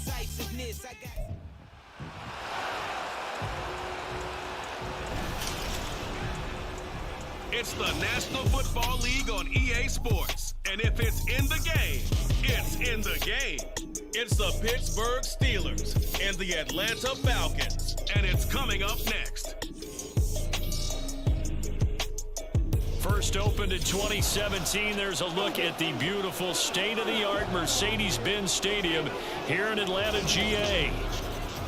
decisiveness. I got. It's the National Football League on EA Sports. And if it's in the game, it's in the game. It's the Pittsburgh Steelers and the Atlanta Falcons. And it's coming up next. First opened in 2017, there's a look at the beautiful state-of-the-art Mercedes-Benz Stadium here in Atlanta, GA.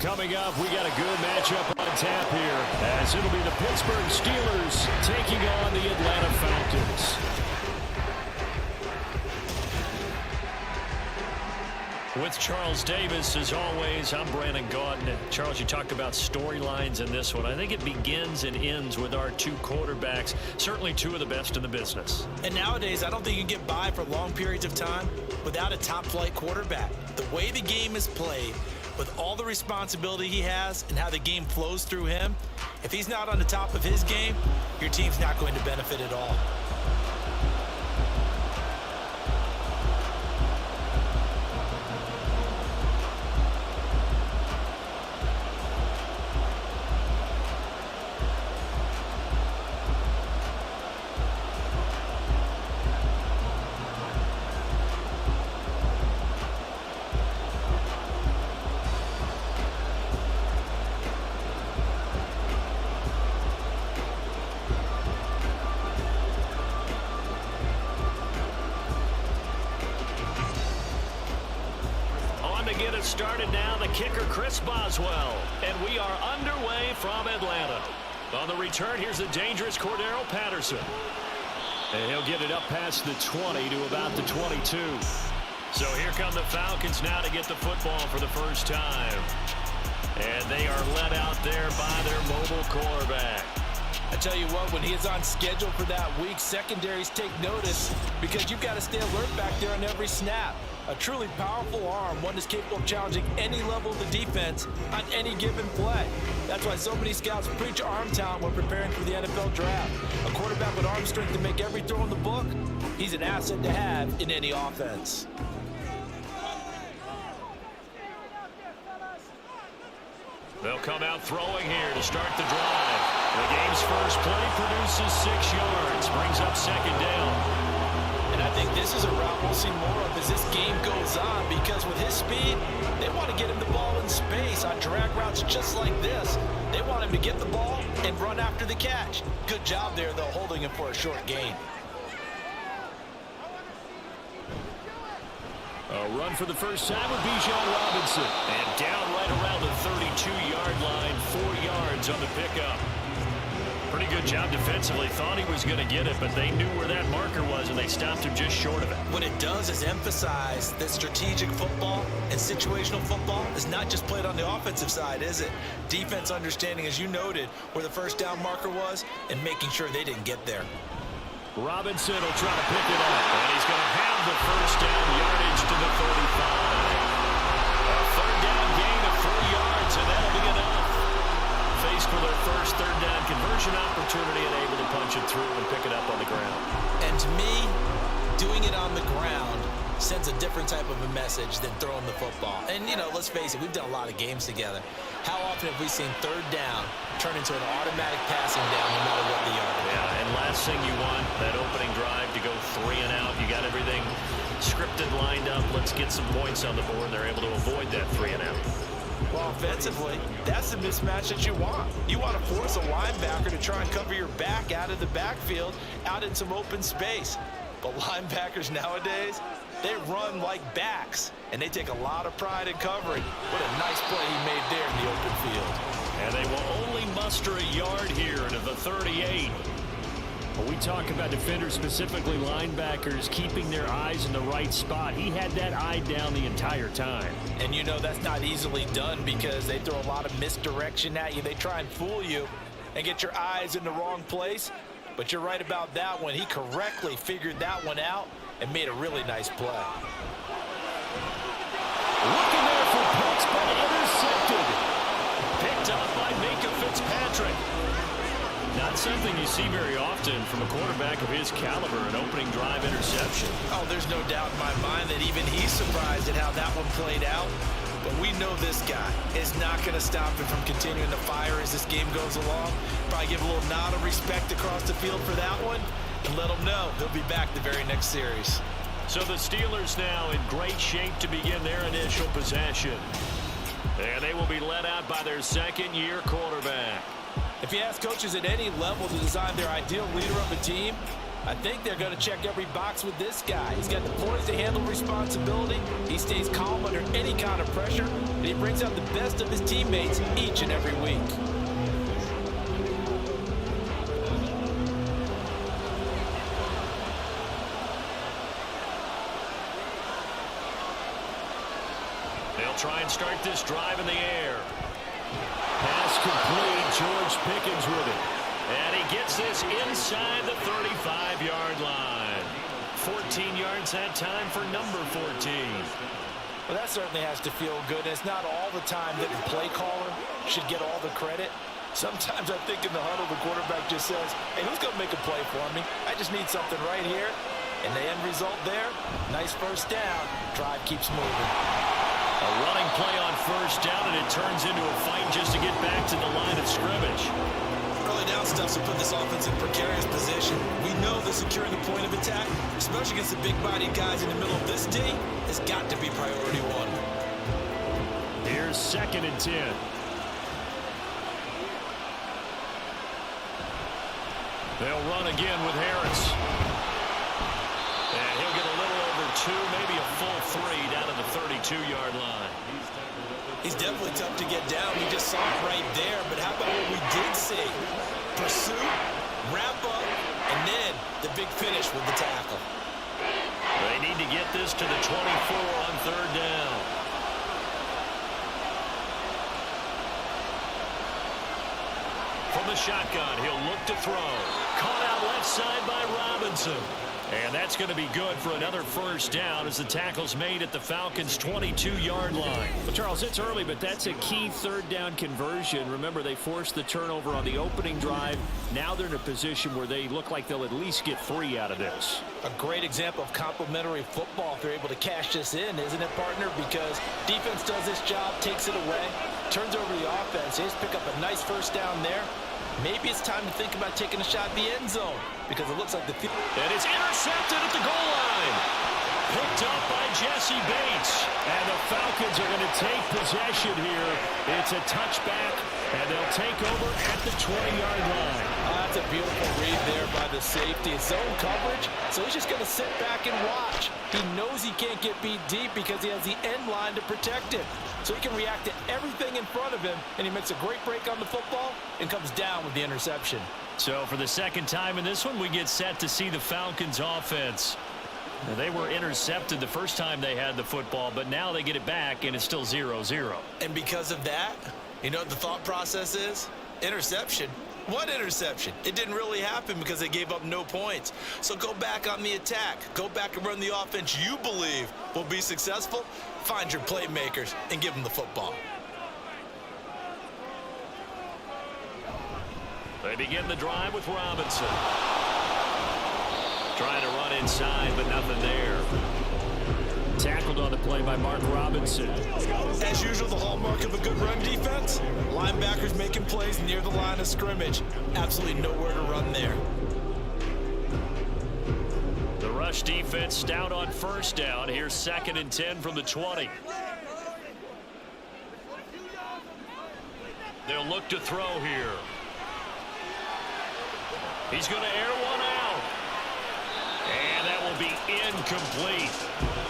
Coming up, we got a good matchup on tap here, as it'll be the Pittsburgh Steelers taking on the Atlanta Falcons. With Charles Davis, as always, I'm Brandon Gaudin. Charles, you talked about storylines in this one. I think it begins and ends with our two quarterbacks, certainly two of the best in the business. And nowadays, I don't think you can get by for long periods of time without a top-flight quarterback. The way the game is played, with all the responsibility he has and how the game flows through him, if he's not on the top of his game, your team's not going to benefit at all. Started now, the kicker Chris Boswell, and we are underway from Atlanta. On the return, here's the dangerous Cordero Patterson, and he'll get it up past the 20 to about the 22. So here come the Falcons now to get the football for the first time, and they are led out there by their mobile quarterback. I tell you what, when he is on schedule for that week, secondaries take notice because you've got to stay alert back there on every snap. A truly powerful arm, one is capable of challenging any level of the defense on any given play. That's why so many scouts preach arm talent when preparing for the NFL draft. A quarterback with arm strength to make every throw in the book, he's an asset to have in any offense. They'll come out throwing here to start the drive. The game's first play produces 6 yards, brings up second down. And I think this is a route we'll see more of as this game goes on, because with his speed, they want to get him the ball in space on drag routes just like this. They want him to get the ball and run after the catch. Good job there, though, holding him for a short gain. A run for the first time with Bijan Robinson. And down right around the 32-yard line, 4 yards on the pickup. Pretty good job defensively. Thought he was going to get it, but they knew where that marker was, and they stopped him just short of it. What it does is emphasize that strategic football and situational football is not just played on the offensive side, is it? Defense understanding, as you noted, where the first down marker was and making sure they didn't get there. Robinson will try to pick it up, and he's going to have the first down yardage to the 35. A third down gain of 4 yards, and that'll be enough. Faced with their first third down conversion opportunity and able to punch it through and pick it up on the ground. And to me, doing it on the ground sends a different type of a message than throwing the football. And, you know, let's face it, we've done a lot of games together. How often have we seen third down turn into an automatic passing down no matter what the yard is? Yeah, and last thing you want, that opening drive to go 3 and out. You got everything scripted, lined up. Let's get some points on the board. They're able to avoid that 3 and out. Well, offensively, that's the mismatch that you want. You want to force a linebacker to try and cover your back out of the backfield, out in some open space. But linebackers nowadays, they run like backs, and they take a lot of pride in covering. What a nice play he made there in the open field. And they will only muster a yard here into the 38. When we talk about defenders, specifically linebackers, keeping their eyes in the right spot, he had that eye down the entire time. And you know that's not easily done because they throw a lot of misdirection at you. They try and fool you and get your eyes in the wrong place. But you're right about that one. He correctly figured that one out and made a really nice play. Looking there for picks, but intercepted. Picked up by Micah Fitzpatrick. Not something you see very often from a quarterback of his caliber, an opening drive interception. Oh, there's no doubt in my mind that even he's surprised at how that one played out. But we know this guy is not going to stop him from continuing to fire as this game goes along. Probably give a little nod of respect across the field for that one and let him know he'll be back the very next series. So the Steelers now in great shape to begin their initial possession. And they will be led out by their second-year quarterback. If you ask coaches at any level to design their ideal leader of a team, I think they're going to check every box with this guy. He's got the poise to handle responsibility. He stays calm under any kind of pressure, and he brings out the best of his teammates each and every week. They'll try and start this drive in the air. Pass complete. George Pickens with it. And he gets this inside the 35-yard line. 14 yards that time for number 14. Well, that certainly has to feel good. And it's not all the time that the play caller should get all the credit. Sometimes I think in the huddle, the quarterback just says, hey, who's going to make a play for me? I just need something right here. And the end result there, nice first down. Drive keeps moving. A running play on first down, and it turns into a fight just to get back to the line of scrimmage. Early down stuff to put this offense in precarious position. We know that securing the point of attack, especially against the big-bodied guys in the middle of this D, has got to be priority one. Here's 2nd and 10. They'll run again with Harris. And he'll get a little over 2, maybe a full 3 down to the 32-yard line. He's definitely tough to get down. We just saw it right there. But how about what we did see? Pursuit, wrap up, and then the big finish with the tackle. They need to get this to the 24 on 3rd down. From the shotgun, he'll look to throw. Caught out left side by Robinson. And that's going to be good for another first down as the tackle's made at the Falcons' 22-yard line. Well, Charles, it's early, but that's a key 3rd down conversion. Remember, they forced the turnover on the opening drive. Now they're in a position where they look like they'll at least get 3 out of this. A great example of complementary football if they're able to cash this in, isn't it, partner? Because defense does this job, takes it away, turns over the offense. They just pick up a nice first down there. Maybe it's time to think about taking a shot at the end zone because it looks like the field. And it's intercepted at the goal line. Picked up by Jesse Bates. And the Falcons are going to take possession here. It's a touchback, and they'll take over at the 20-yard line. That's a beautiful read there by the safety. It's zone coverage, so he's just going to sit back and watch. He knows he can't get beat deep because he has the end line to protect him. So he can react to everything in front of him, and he makes a great break on the football and comes down with the interception. So for the second time in this one, we get set to see the Falcons offense. Now, they were intercepted the first time they had the football, but now they get it back, and it's still 0-0. And because of that, you know what the thought process is? Interception. What interception? It didn't really happen because they gave up no points. So go back on the attack. Go back and run the offense you believe will be successful. Find your playmakers and give them the football. They begin the drive with Robinson. Trying to run inside, but nothing there. Tackled on the play by Mark Robinson. As usual, the hallmark of a good run defense, linebackers making plays near the line of scrimmage. Absolutely nowhere to run there. The rush defense stout on first down. Here's 2nd and 10 from the 20. They'll look to throw here. He's going to air one out. And that will be incomplete.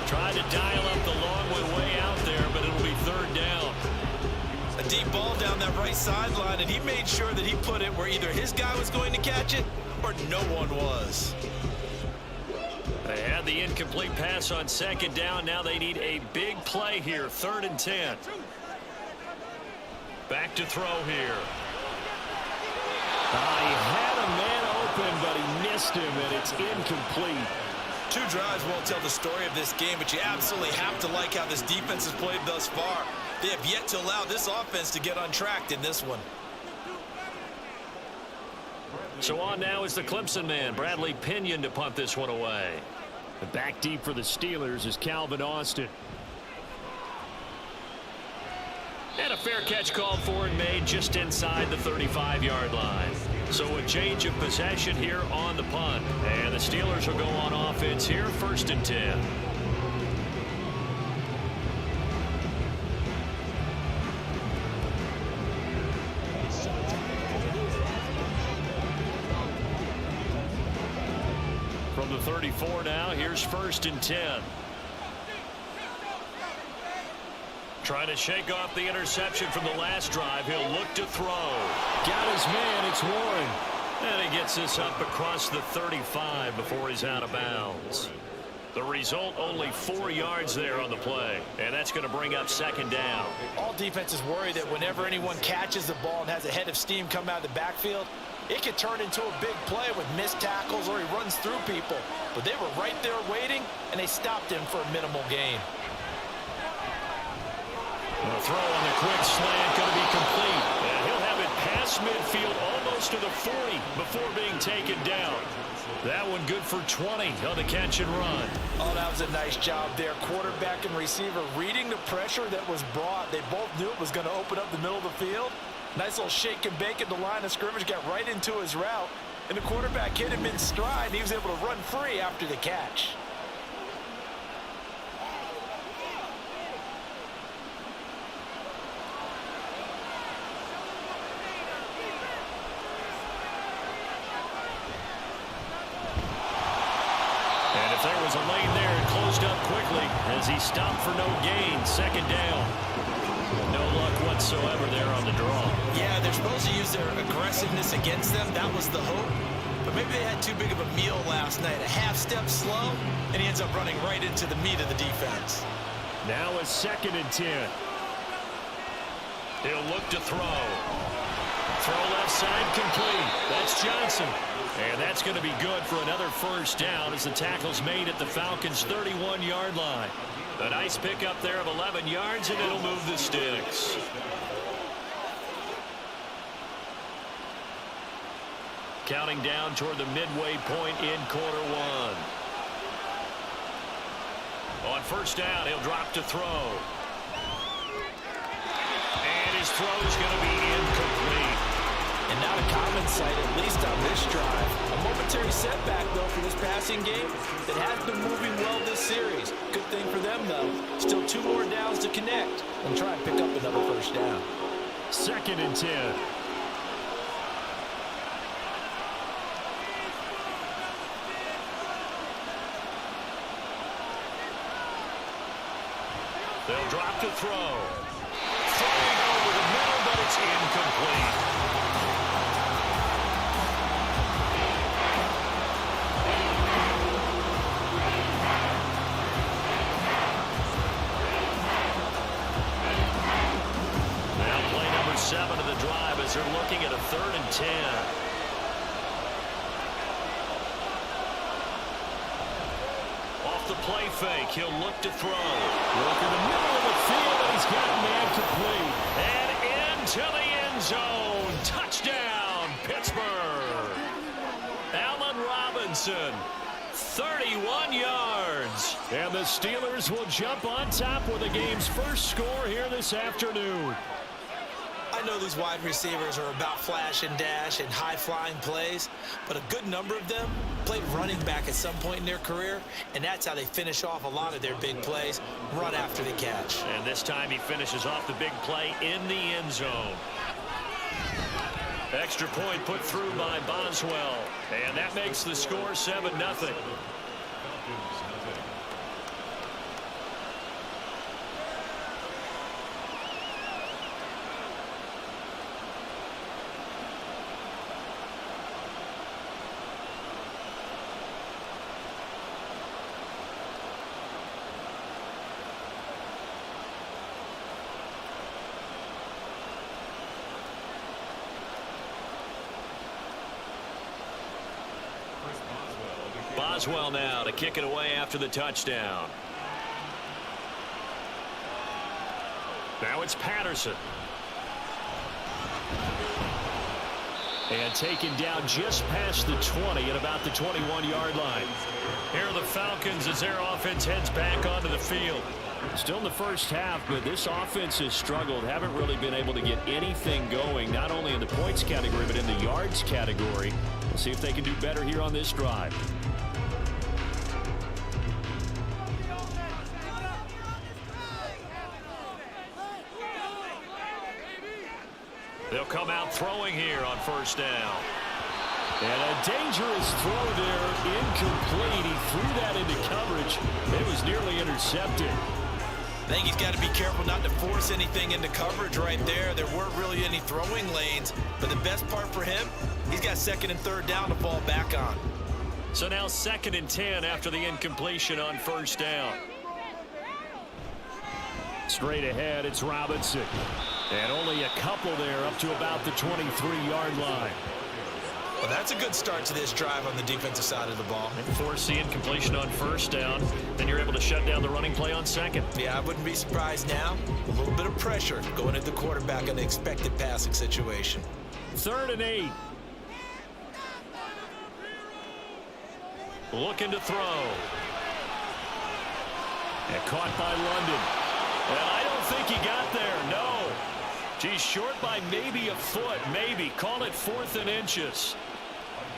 Tried to dial up the long one way out there, but it'll be 3rd down. A deep ball down that right sideline, and he made sure that he put it where either his guy was going to catch it or no one was. They had the incomplete pass on 2nd down. Now they need a big play here. 3rd and 10. Back to throw here. He had a man open, but he missed him, and it's incomplete. 2 drives won't tell the story of this game, but you absolutely have to like how this defense has played thus far. They have yet to allow this offense to get untracked in this one. So on now is the Clemson man, Bradley Pinion, to punt this one away. The back deep for the Steelers is Calvin Austin. And a fair catch called for and made just inside the 35-yard line. So a change of possession here on the punt. And the Steelers will go on offense here, 1st and 10. From the 34 now, here's 1st and 10. Trying to shake off the interception from the last drive. He'll look to throw. Got his man. It's Warren. And he gets this up across the 35 before he's out of bounds. The result, only 4 yards there on the play. And that's going to bring up 2nd down. All defenses worry that whenever anyone catches the ball and has a head of steam come out of the backfield, it could turn into a big play with missed tackles or he runs through people. But they were right there waiting, and they stopped him for a minimal gain. The throw on the quick slant going to be complete. And he'll have it past midfield almost to the 40 before being taken down. That one good for 20 on the catch and run. Oh, that was a nice job there. Quarterback and receiver reading the pressure that was brought. They both knew it was going to open up the middle of the field. Nice little shake and bake at the line of scrimmage. Got right into his route. And the quarterback hit him in stride. And he was able to run free after the catch. There was a lane there and closed up quickly as he stopped for no gain. 2nd down. No luck whatsoever there on the draw. Yeah, they're supposed to use their aggressiveness against them. That was the hope. But maybe they had too big of a meal last night. A half step slow, and he ends up running right into the meat of the defense. Now it's 2nd and 10. He'll look to throw. Throw left side complete. That's Johnson. And that's going to be good for another 1st down as the tackle's made at the Falcons' 31-yard line. A nice pickup there of 11 yards, and it'll move the sticks. Counting down toward the midway point in quarter 1. On 1st down, he'll drop to throw. And his throw's going to be incomplete. And not a common sight, at least on this drive. A momentary setback, though, for this passing game that has been moving well this series. Good thing for them, though. Still 2 more downs to connect and try and pick up another 1st down. 2nd and 10. They'll drop to throw. Throwing over the middle, but it's incomplete. Of the drive as they're looking at a 3rd and 10. Off the play fake, he'll look to throw. Look in the middle of the field, and he's got a man complete. And into the end zone. Touchdown, Pittsburgh. Allen Robinson, 31 yards. And the Steelers will jump on top with the game's first score here this afternoon. I know these wide receivers are about flash and dash and high-flying plays, but a good number of them played running back at some point in their career, and that's how they finish off a lot of their big plays, run after the catch. And this time he finishes off the big play in the end zone. Extra point put through by Boswell, and that makes the score 7-0. Boswell now to kick it away after the touchdown. Now it's Patterson. And taken down just past the 20 at about the 21-yard line. Here are the Falcons as their offense heads back onto the field. Still in the first half, but this offense has struggled. Haven't really been able to get anything going, not only in the points category, but in the yards category. We'll see if they can do better here on this drive. They'll come out throwing here on first down. And a dangerous throw there, incomplete. He threw that into coverage. It was nearly intercepted. I think he's got to be careful not to force anything into coverage right there. There weren't really any throwing lanes, but the best part for him, he's got second and third down to fall back on. So now 2nd and 10 after the incompletion on first down. Straight ahead, it's Robinson. And only a couple there up to about the 23-yard line. Well, that's a good start to this drive on the defensive side of the ball. And force the incompletion on first down. Then you're able to shut down the running play on second. Yeah, I wouldn't be surprised now. A little bit of pressure going at the quarterback in the expected passing situation. 3rd and 8. Looking to throw. And caught by London. And I don't think he got there, no. He's short by maybe a foot, maybe. Call it 4th and inches.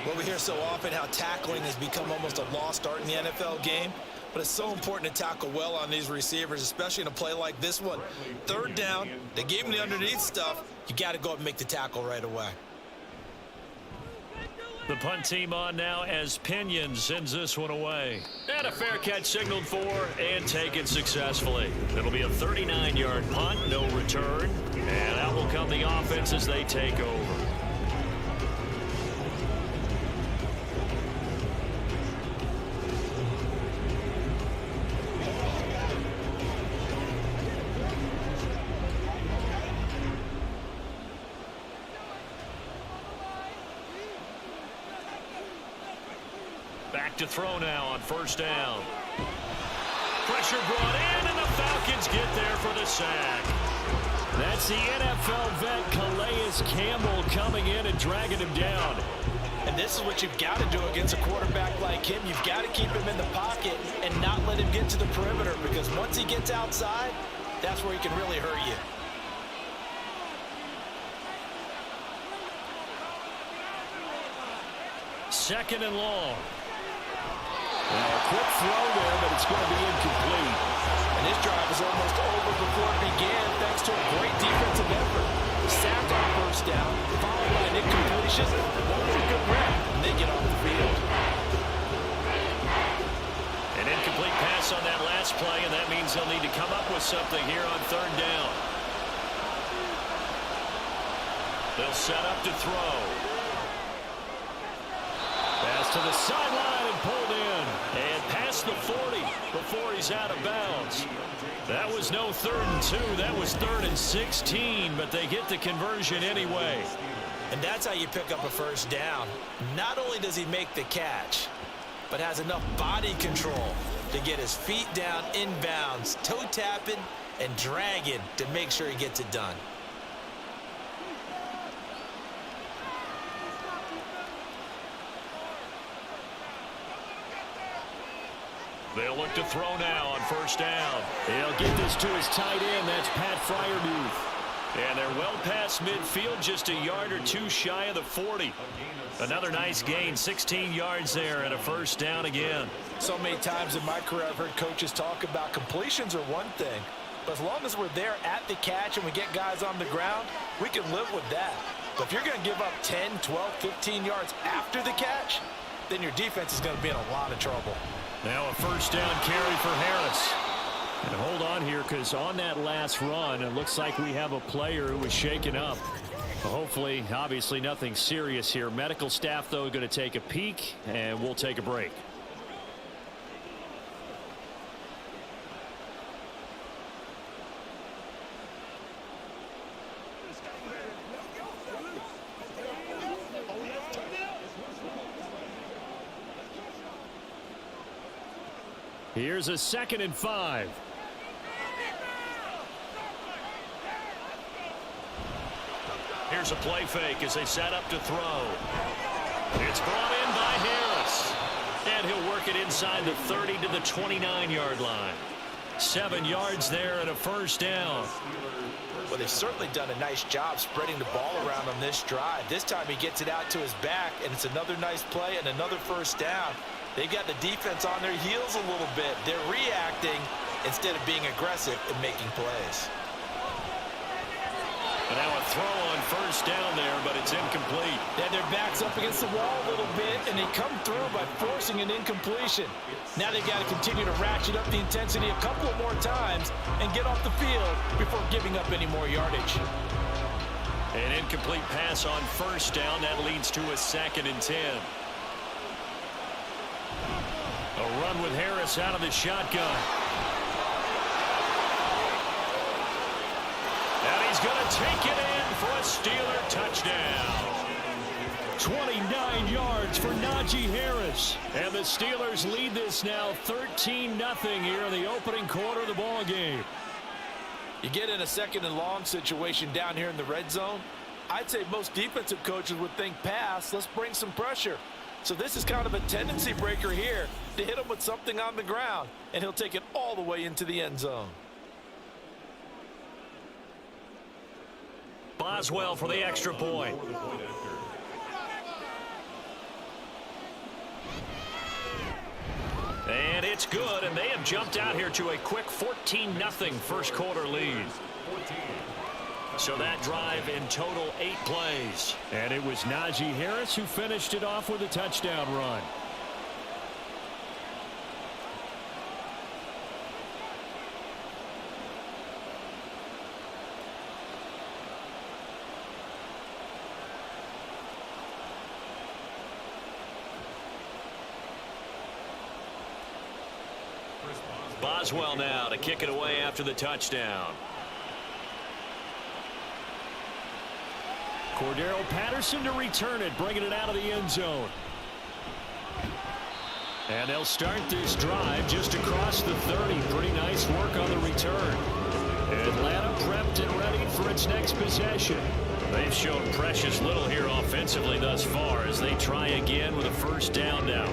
Well, we hear so often how tackling has become almost a lost art in the NFL game, but it's so important to tackle well on these receivers, especially in a play like this one. 3rd down, they gave him the underneath stuff. You got to go up and make the tackle right away. The punt team on now as Pinion sends this one away. And a fair catch signaled for and taken successfully. It'll be a 39-yard punt, no return. And out will come the offense as they take over. Back to throw now on first down. Pressure brought in, and the Falcons get there for the sack. That's the NFL vet Calais Campbell coming in and dragging him down. And this is what you've got to do against a quarterback like him. You've got to keep him in the pocket and not let him get to the perimeter, because once he gets outside, that's where he can really hurt you. Second and long. A quick throw there, but it's going to be incomplete. And this drive is almost over before it began, thanks to a great defensive effort. Sacked on first down, followed by an incompletion. What was a good rep, and they get off the field. An incomplete pass on that last play, and that means they'll need to come up with something here on 3rd down. They'll set up to throw. Pass to the sideline and pulled in. And past the 40 before he's out of bounds. That was no 3rd and 2. That was 3rd and 16, but they get the conversion anyway. And that's how you pick up a first down. Not only does he make the catch, but has enough body control to get his feet down inbounds, toe tapping and dragging to make sure he gets it done. They'll look to throw now on first down. He'll get this to his tight end. That's Pat Freiermuth. And they're well past midfield, just a yard or two shy of the 40. Another nice gain, 16 yards there, and a first down again. So many times in my career I've heard coaches talk about completions are one thing, but as long as we're there at the catch and we get guys on the ground, we can live with that. But if you're going to give up 10, 12, 15 yards after the catch, then your defense is going to be in a lot of trouble. Now a first down carry for Harris. And hold on here, because on that last run, it looks like we have a player who was shaken up. Hopefully, obviously nothing serious here. Medical staff, though, going to take a peek, and we'll take a break. Here's a 2nd and 5. Here's a play fake as they set up to throw. It's brought in by Harris. And he'll work it inside the 30 to the 29-yard line. 7 yards there and a first down. Well, they've certainly done a nice job spreading the ball around on this drive. This time he gets it out to his back, and it's another nice play and another first down. They've got the defense on their heels a little bit. They're reacting instead of being aggressive and making plays. And now a throw on first down there, but it's incomplete. Yeah, their back's up against the wall a little bit, and they come through by forcing an incompletion. Now they've got to continue to ratchet up the intensity a couple of more times and get off the field before giving up any more yardage. An incomplete pass on first down. That leads to a 2nd and 10. A run with Harris out of the shotgun. And he's going to take it in for a Steeler touchdown. 29 yards for Najee Harris. And the Steelers lead this now 13-0 here in the opening quarter of the ball game. You get in a 2nd and long situation down here in the red zone. I'd say most defensive coaches would think pass. Let's bring some pressure. So this is kind of a tendency breaker here to hit him with something on the ground, and he'll take it all the way into the end zone. Boswell for the extra point. And it's good, and they have jumped out here to a quick 14-0 first quarter lead. So that drive in total 8 plays. And it was Najee Harris who finished it off with a touchdown run. Boswell now to kick it away after the touchdown. Cordero Patterson to return it, bringing it out of the end zone. And they'll start this drive just across the 30. Pretty nice work on the return. Atlanta prepped and ready for its next possession. They've shown precious little here offensively thus far as they try again with a first down now.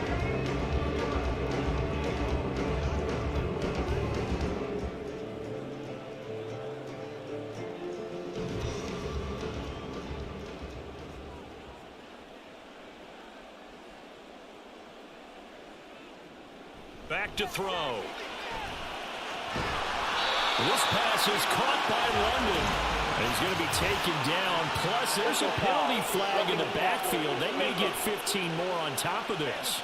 Back to throw. This pass is caught by London. And he's going to be taken down. Plus, there's a penalty flag in the backfield. They may get 15 more on top of this.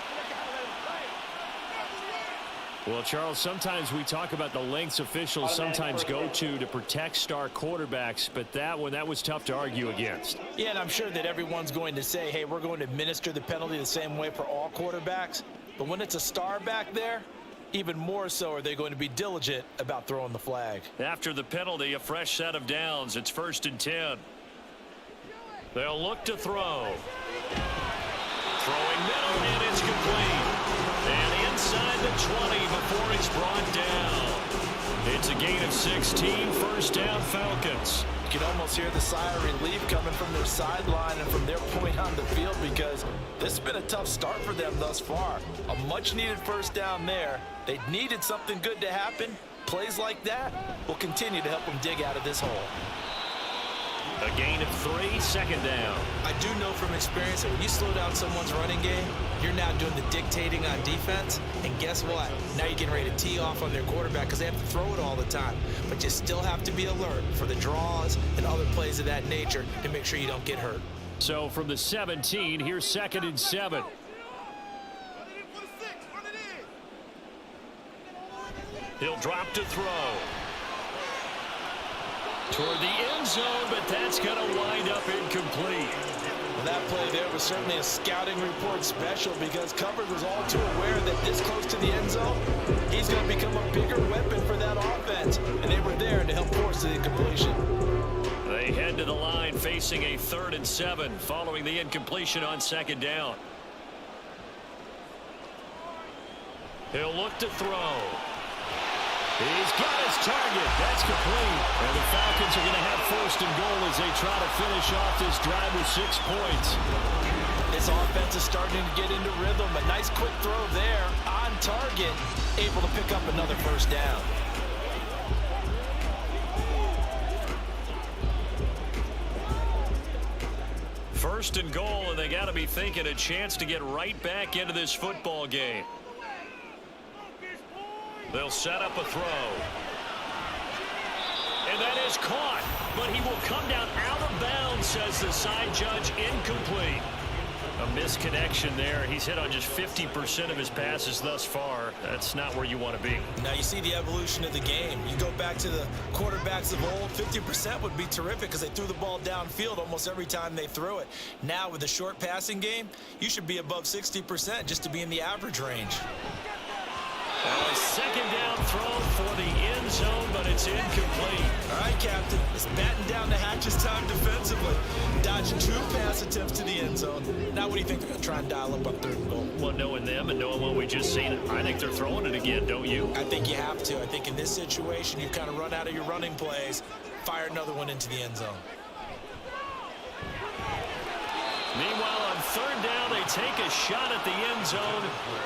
Well, Charles, sometimes we talk about the lengths officials sometimes go to protect star quarterbacks, but that was tough to argue against. Yeah, and I'm sure that everyone's going to say, hey, we're going to administer the penalty the same way for all quarterbacks. But when it's a star back there, even more so are they going to be diligent about throwing the flag. After the penalty, a fresh set of downs. It's 1st and 10. They'll look to throw. Throwing middle, and it's complete. And inside the 20 before it's brought down. It's a gain of 16. First down, Falcons. You can almost hear the sigh of relief coming from their sideline and from their point on the field, because this has been a tough start for them thus far. A much-needed first down there. They needed something good to happen. Plays like that will continue to help them dig out of this hole. A gain of 3, 2nd down. I do know from experience that when you slow down someone's running game, you're now doing the dictating on defense. And guess what? Now you're getting ready to tee off on their quarterback because they have to throw it all the time. But you still have to be alert for the draws and other plays of that nature to make sure you don't get hurt. So from the 17, here's 2nd and 7. He'll drop to throw. Toward the end zone, but that's going to wind up incomplete. Well, that play there was certainly a scouting report special, because coverage was all too aware that this close to the end zone, he's going to become a bigger weapon for that offense. And they were there to help force the incompletion. They head to the line facing a 3rd and 7 following the incompletion on 2nd down. He'll look to throw. He's got his target. That's complete. And the Falcons are going to have 1st and goal as they try to finish off this drive with 6 points. This offense is starting to get into rhythm. A nice quick throw there on target. Able to pick up another first down. First and goal, and they got to be thinking a chance to get right back into this football game. They'll set up a throw. And that is caught, but he will come down out of bounds, says the side judge. Incomplete. A misconnection there. He's hit on just 50% of his passes thus far. That's not where you want to be. Now you see the evolution of the game. You go back to the quarterbacks of old, 50% would be terrific because they threw the ball downfield almost every time they threw it. Now with the short passing game, you should be above 60% just to be in the average range. Well, a second down throw for the end zone, but it's incomplete. All right, Captain. It's batten down the hatches time defensively. Dodging 2 pass attempts to the end zone. Now what do you think they're going to try and dial up on 3rd and goal? Well, knowing them and knowing what we just seen, I think they're throwing it again, don't you? I think you have to. I think in this situation, you kind of run out of your running plays, fire another one into the end zone. Meanwhile, on 3rd down, they take a shot at the end zone,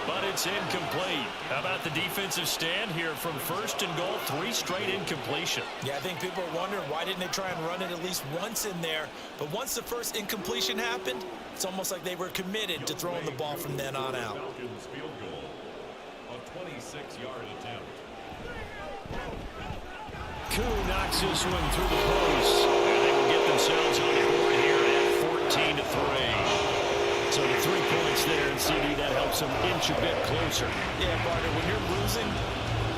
but it's incomplete. How about the defensive stand here from 1st and goal, 3 straight incompletion? Yeah, I think people are wondering why didn't they try and run it at least once in there. But once the first incompletion happened, it's almost like they were committed to throwing the ball from then on out. Falcons field goal, a 26-yard attempt. Koo knocks this one through the post, and they will get themselves on the board here at 14-3. So the 3 points there, and CD, that helps them inch a bit closer. Yeah, Barter, when you're losing,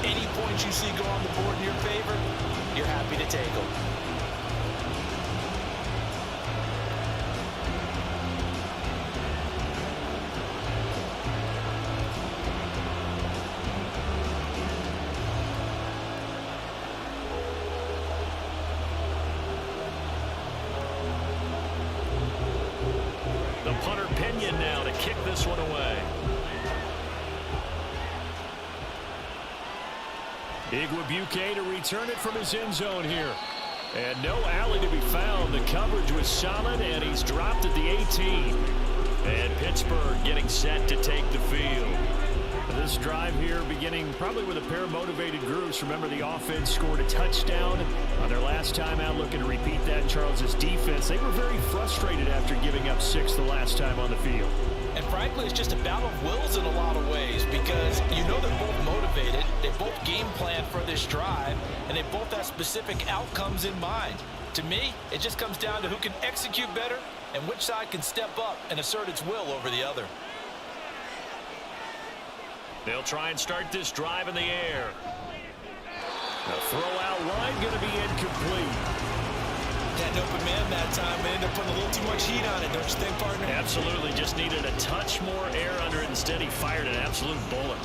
any points you see go on the board in your favor, you're happy to take them. Punter Pinion now to kick this one away. Igwebuike to return it from his end zone here. And no alley to be found. The coverage was solid, and he's dropped at the 18. And Pittsburgh getting set to take the field. This drive here beginning probably with a pair of motivated groups. Remember, the offense scored a touchdown on their last time out, looking to repeat that in Charles's defense. They were very frustrated after giving up 6 the last time on the field. And frankly, it's just a battle of wills in a lot of ways because you know they're both motivated, they both game plan for this drive, and they both have specific outcomes in mind. To me, it just comes down to who can execute better and which side can step up and assert its will over the other. They'll try and start this drive in the air. The throw out line going to be incomplete. Had an open man that time, but ended up putting a little too much heat on it, don't you think, partner? Absolutely. Just needed a touch more air under it. Instead, he fired an absolute bullet.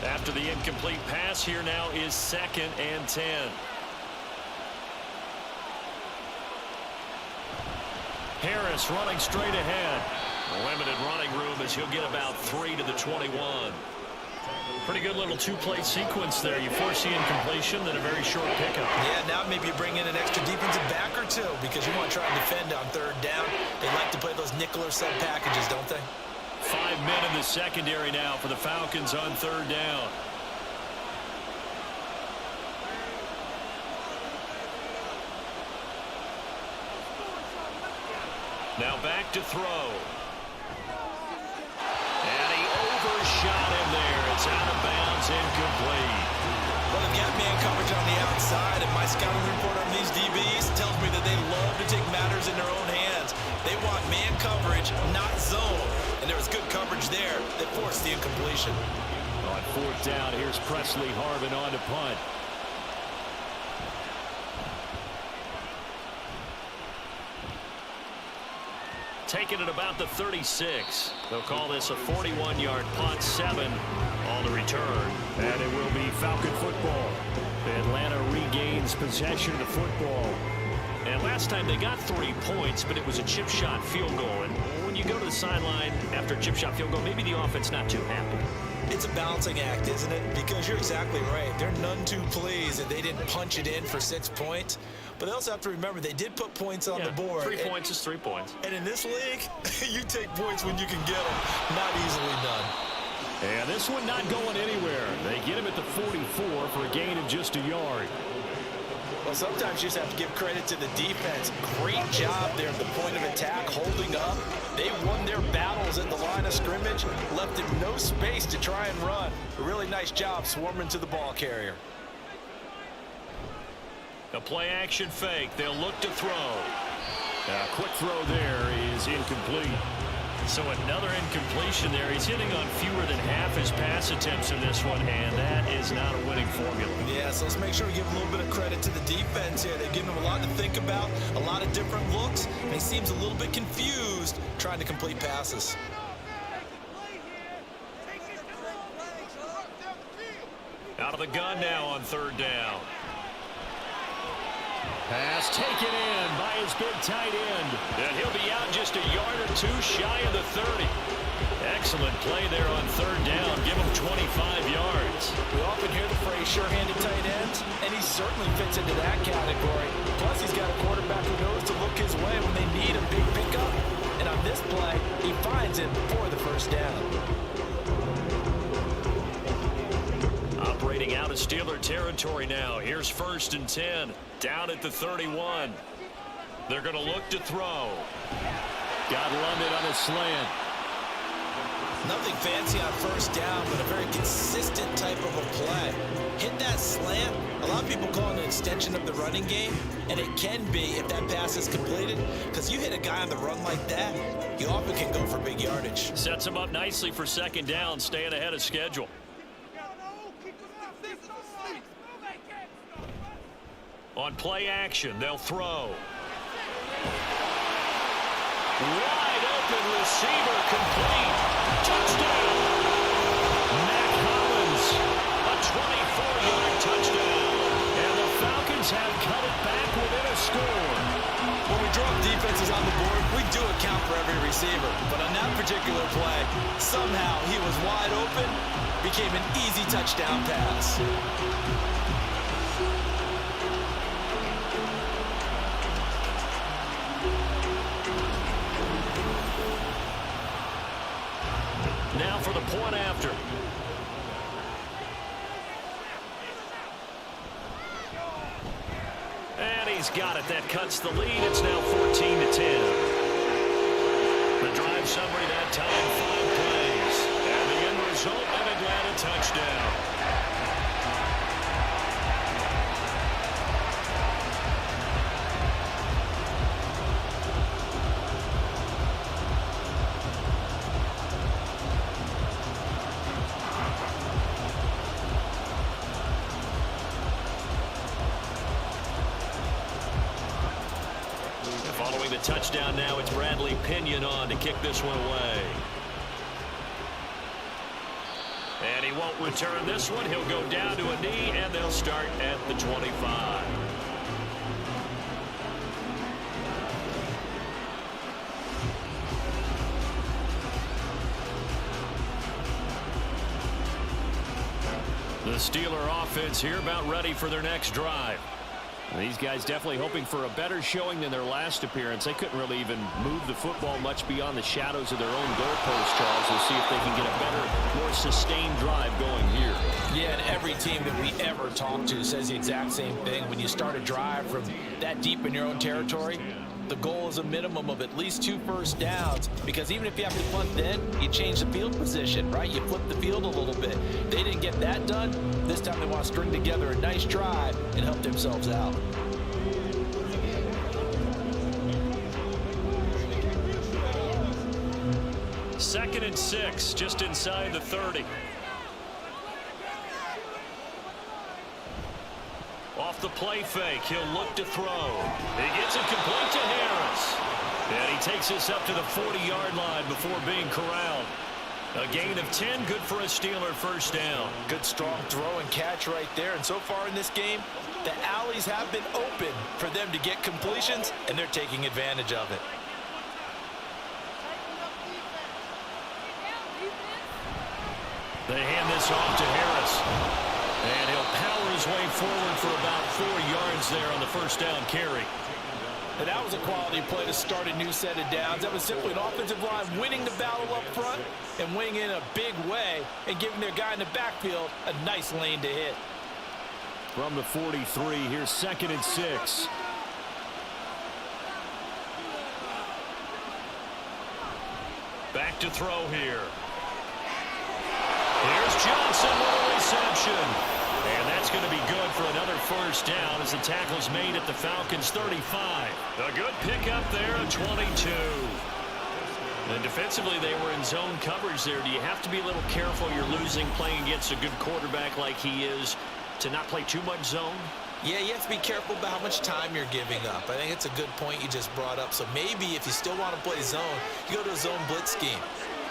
After the incomplete pass, here now is 2nd and 10. Harris running straight ahead. Limited running room as he'll get about 3 to the 21. Pretty good little 2-play sequence there. You force the incompletion, then a very short pickup. Yeah, now maybe you bring in an extra defensive back or 2 because you want to try and defend on 3rd down. They like to play those nickel or sub packages, don't they? 5 men in the secondary now for the Falcons on 3rd down. Now back to throw. And he overshot him there. It's out of bounds, incomplete. Well, they've got man coverage on the outside, and my scouting report on these DBs tells me that they love to take matters in their own hands. They want man coverage, not zone. And there was good coverage there that forced the incompletion. On 4th down, here's Presley Harvin on to punt. Taking it about the 36. They'll call this a 41-yard punt, 7 on the return. And it will be Falcon football. Atlanta regains possession of the football. And last time they got 3 points, but it was a chip shot field goal. And when you go to the sideline after a chip shot field goal, maybe the offense not too happy. It's a balancing act, isn't it? Because you're exactly right. They're none too pleased that they didn't punch it in for 6 points. But they also have to remember they did put points on the board. 3 points is 3 points. And in this league, you take points when you can get them. Not easily done. And this one not going anywhere. They get him at the 44 for a gain of just a yard. Well, sometimes you just have to give credit to the defense. Great job there at the point of attack, holding up. They won their battles at the line of scrimmage, left him no space to try and run. A really nice job swarming to the ball carrier. A play action fake. They'll look to throw. A quick throw there is incomplete. So another incompletion there. He's hitting on fewer than half his pass attempts in this one, and that is not a winning formula. Yeah, so let's make sure we give a little bit of credit to the defense here. They've given him a lot to think about, a lot of different looks, and he seems a little bit confused trying to complete passes. Out of the gun now on third down. Pass taken in by his big tight end. And he'll be out just a yard or two shy of the 30. Excellent play there on third down. Give him 25 yards. We often hear the phrase sure-handed tight ends, and he certainly fits into that category. Plus, he's got a quarterback who knows to look his way when they need a big pickup. And on this play, he finds it for the first down. Operating out of Steeler territory now. Here's 1st and 10. Down at the 31. They're going to look to throw. Got London on a slant. Nothing fancy on first down, but a very consistent type of a play. Hit that slant. A lot of people call it an extension of the running game, and it can be if that pass is completed, because you hit a guy on the run like that, you often can go for big yardage. Sets him up nicely for 2nd down, staying ahead of schedule. On play action, they'll throw. Wide open receiver, complete. Touchdown. Matt Collins, a 24-yard touchdown. And the Falcons have cut it back within a score. When we drop defenses on the board, we do account for every receiver. But on that particular play, somehow he was wide open, became an easy touchdown pass. Now for the point after. And he's got it. That cuts the lead. It's now 14-10. The drive summary that time, 5 plays. And the end result, an Atlanta touchdown. Following the touchdown now, it's Bradley Pinion on to kick this one away. And he won't return this one. He'll go down to a knee, and they'll start at the 25. The Steeler offense here about ready for their next drive. These guys definitely hoping for a better showing than their last appearance. They couldn't really even move the football much beyond the shadows of their own goalpost, Charles. We'll see if they can get a better, more sustained drive going here. Yeah, and every team that we ever talk to says the exact same thing. When you start a drive from that deep in your own territory, the goal is a minimum of at least 2 first downs, because even if you have to punt then, you change the field position, right? You flip the field a little bit. They didn't get that done. This time they want to string together a nice drive and help themselves out. Second and 6, just inside the 30. Off the play fake, he'll look to throw. He gets it complete to Harris. And he takes this up to the 40-yard line before being corralled. A gain of 10, good for a Steeler first down. Good strong throw and catch right there. And so far in this game, the alleys have been open for them to get completions, and they're taking advantage of it. They hand this off to Harris. And he'll power his way forward for about 4 yards there on the first down carry. And that was a quality play to start a new set of downs. That was simply an offensive line winning the battle up front and winning in a big way and giving their guy in the backfield a nice lane to hit. from the 43. Here's 2nd and 6. Back to throw here. Here's Johnson with a reception. And that's going to be good for another first down as the tackle's made at the Falcons' 35. A good pickup there at 22. And defensively, they were in zone coverage there. Do you have to be a little careful? You're losing playing against a good quarterback like he is to not play too much zone? Yeah, you have to be careful about how much time you're giving up. I think it's a good point you just brought up. So maybe if you still want to play zone, you go to a zone blitz scheme.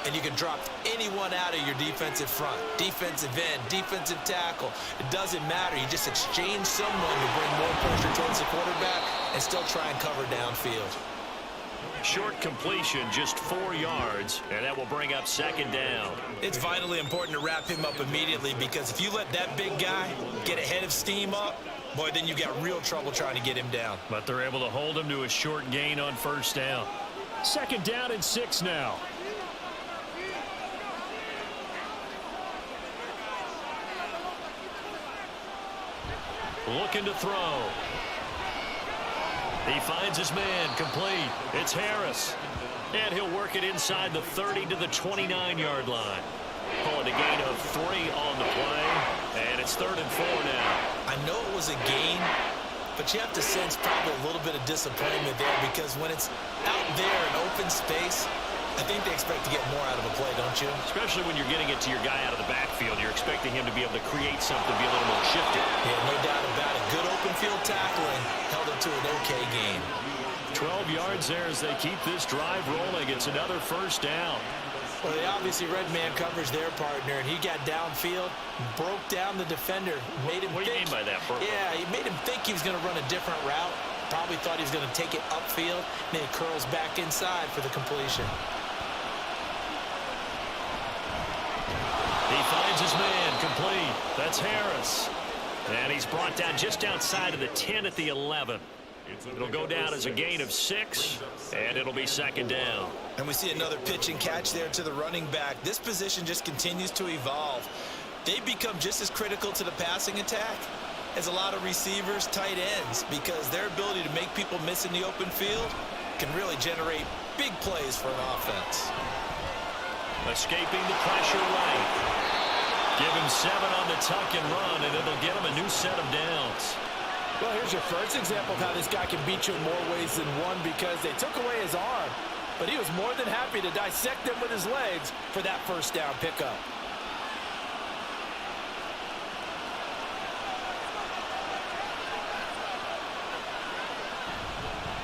And you can drop anyone out of your defensive front. Defensive end, defensive tackle. It doesn't matter. You just exchange someone to bring more pressure towards the quarterback and still try and cover downfield. Short completion, just 4 yards, and that will bring up 2nd down. It's vitally important to wrap him up immediately because if you let that big guy get ahead of steam up, boy, then you got real trouble trying to get him down. But they're able to hold him to a short gain on 1st down. 2nd down and 6 now. Looking to throw. He finds his man, complete. It's Harris. And he'll work it inside the 30 to the 29-yard line. Pulling a gain of 3 on the play. And it's 3rd and 4 now. I know it was a gain, but you have to sense probably a little bit of disappointment there because when it's out there in open space, I think they expect to get more out of a play, don't you? Especially when you're getting it to your guy out of the backfield. You're expecting him to be able to create something, be a little more shifty. Yeah, no doubt about it. Good open field tackling held it to an okay gain. 12 yards there as they keep this drive rolling. It's another 1st down. Well, they obviously red man coverage their partner, and he got downfield, broke down the defender, made him What do you mean by that, Burt? Yeah, he made him think he was going to run a different route. Probably thought he was going to take it upfield, and then he curls back inside for the completion. He finds his man, complete. That's Harris. And he's brought down just outside of the 10 at the 11. It'll go down as a gain of 6, and it'll be 2nd down. And we see another pitch and catch there to the running back. This position just continues to evolve. They become just as critical to the passing attack as a lot of receivers, tight ends, because their ability to make people miss in the open field can really generate big plays for an offense. Escaping the pressure right. Give him 7 on the tuck and run, and it'll get him a new set of downs. Well, here's your first example of how this guy can beat you in more ways than one because they took away his arm, but he was more than happy to dissect them with his legs for that 1st down pickup.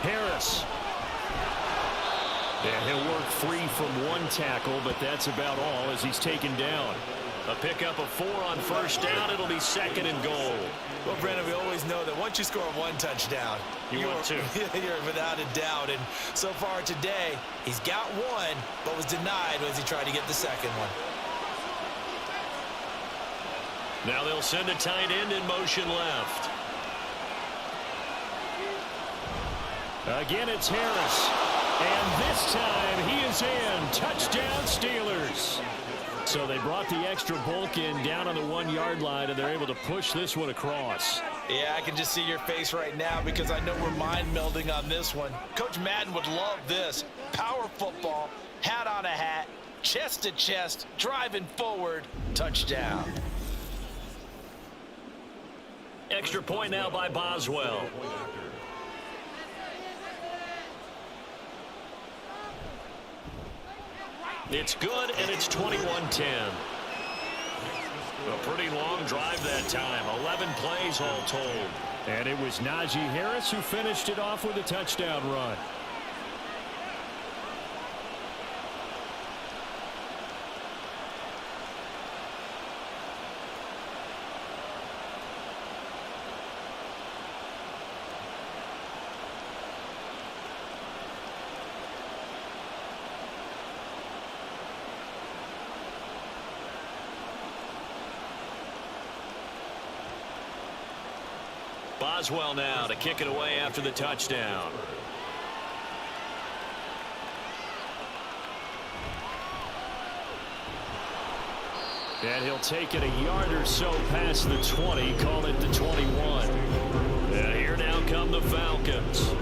Harris. And he'll work free from 1 tackle, but that's about all as he's taken down. A pickup of 4 on 1st down. It'll be 2nd and goal. Well, Brennan, we always know that once you score 1 touchdown, You want 2. You're without a doubt. And so far today, he's got 1, but was denied as he tried to get the 2nd one. Now they'll send a tight end in motion left. Again, it's Harris. And this time he is in. Touchdown Steelers. So they brought the extra bulk in down on the 1-yard line, and they're able to push this one across. Yeah, I can just see your face right now because I know we're mind melding on this one. Coach Madden would love this. Power football, hat on a hat, chest to chest, driving forward, touchdown. Extra point now by Boswell. It's good, and it's 21-10. A pretty long drive that time. 11 plays all told. And it was Najee Harris who finished it off with a touchdown run. Boswell now to kick it away after the touchdown. And he'll take it a yard or so past the 20, call it the 21. And here now come the Falcons.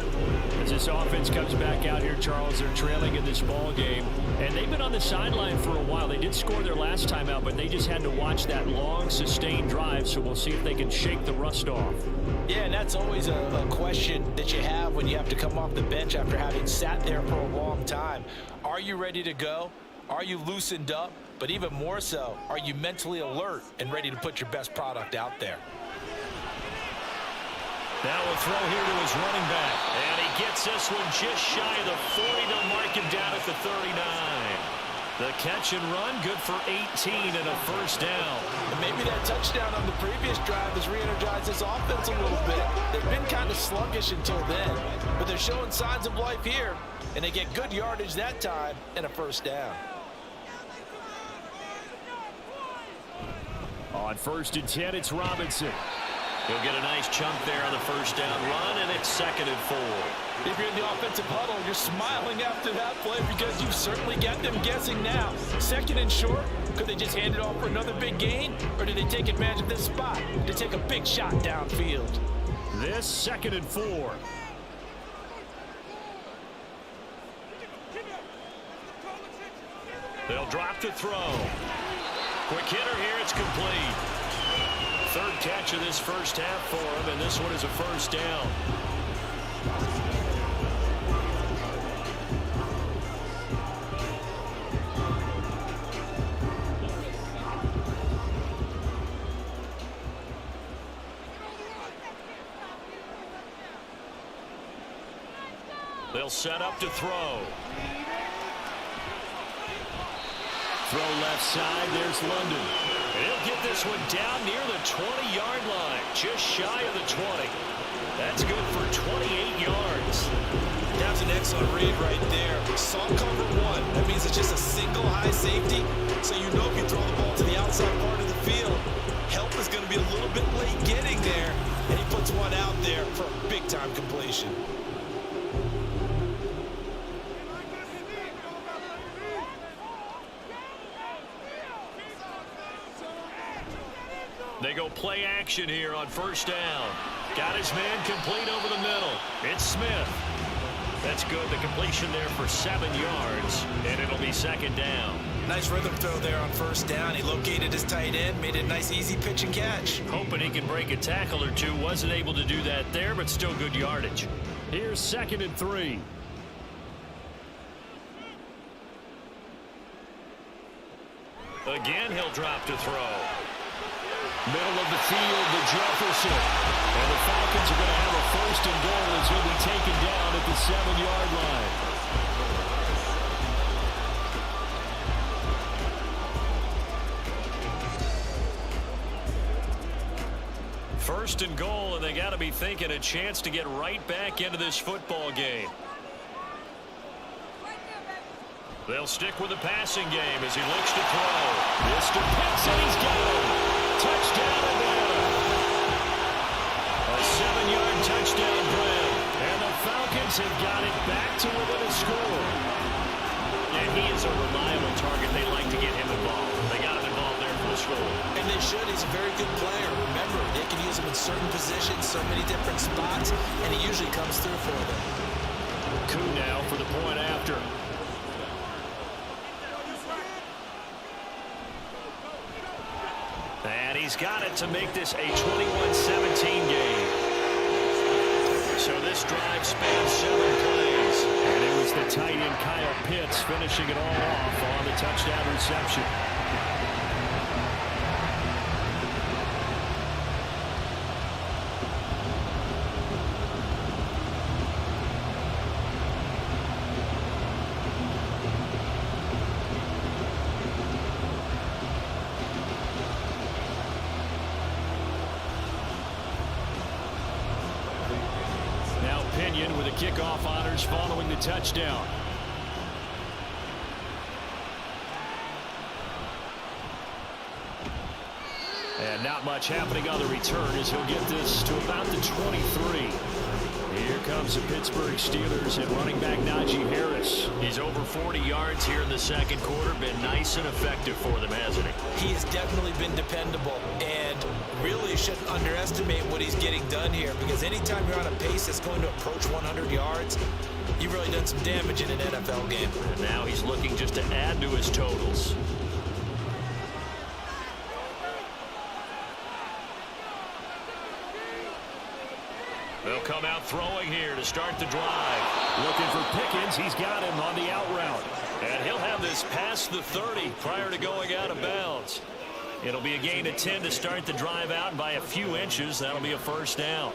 As this offense comes back out here, Charles, they're trailing in this ball game. And they've been on the sideline for a while. They did score their last time out, but they just had to watch that long, sustained drive. So we'll see if they can shake the rust off. Yeah, and that's always a question that you have when you have to come off the bench after having sat there for a long time. Are you ready to go? Are you loosened up? But even more so, are you mentally alert and ready to put your best product out there? Now we'll throw here to his running back. And he gets this one just shy of the 40. They'll mark him down at the 39. The catch and run, good for 18 and a first down. And maybe that touchdown on the previous drive has re-energized this offense a little bit. They've been kind of sluggish until then, but they're showing signs of life here, and they get good yardage that time and a first down. On 1st and 10, it's Robinson. He'll get a nice chunk there on the first down run, and it's 2nd and 4. If you're in the offensive huddle, you're smiling after that play because you've certainly got them guessing now. 2nd and short, could they just hand it off for another big gain, or do they take advantage of this spot to take a big shot downfield? This 2nd and 4. They'll drop to throw. Quick hitter here, it's complete. 3rd catch of this first half for him, and this one is a first down. They'll set up to throw. Throw left side, there's London. He'll get this one down near the 20-yard line, just shy of the 20. That's good for 28 yards. That's an excellent read right there. Saw cover 1. That means it's just a single high safety. So you know if you throw the ball to the outside part of the field, help is going to be a little bit late getting there. And he puts one out there for a big-time completion. They go play action here on first down. Got his man complete over the middle. It's Smith. That's good. The completion there for 7 yards, and it'll be 2nd down. Nice rhythm throw there on first down. He located his tight end, made it a nice easy pitch and catch. Hoping he can break a tackle or two. Wasn't able to do that there, but still good yardage. Here's 2nd and 3. Again, he'll drop to throw. Middle of the field to Jefferson. And the Falcons are going to have a 1st and goal as he'll be taken down at the 7-yard line. 1st and goal, and they got to be thinking a chance to get right back into this football game. They'll stick with the passing game as he looks to throw. Mr. Pitts, and he's got him. Touchdown, Atlanta. A 7-yard touchdown grab. And the Falcons have got it back to within a score. And he is a reliable target. They like to get him involved. They got him involved there for the score. And they should. He's a very good player. Remember, they can use him in certain positions, so many different spots, and he usually comes through for them. Coup now for the point after. And he's got it to make this a 21-17 game. So this drive spans 7 plays. And it was the tight end Kyle Pitts finishing it all off on the touchdown reception. With the kickoff honors following the touchdown. And not much happening on the return as he'll get this to about the 23. Here comes the Pittsburgh Steelers and running back Najee Harris. He's over 40 yards here in the second quarter. Been nice and effective for them, hasn't he? He has definitely been dependable, and really shouldn't underestimate what he's getting done here, because anytime you're on a pace that's going to approach 100 yards, you've really done some damage in an NFL game. And now he's looking just to add to his totals. They'll come out throwing here to start the drive. Looking for Pickens. He's got him on the out route. And he'll have this past the 30 prior to going out of bounds. It'll be a gain of 10 to start the drive out, and by a few inches, that'll be a first down.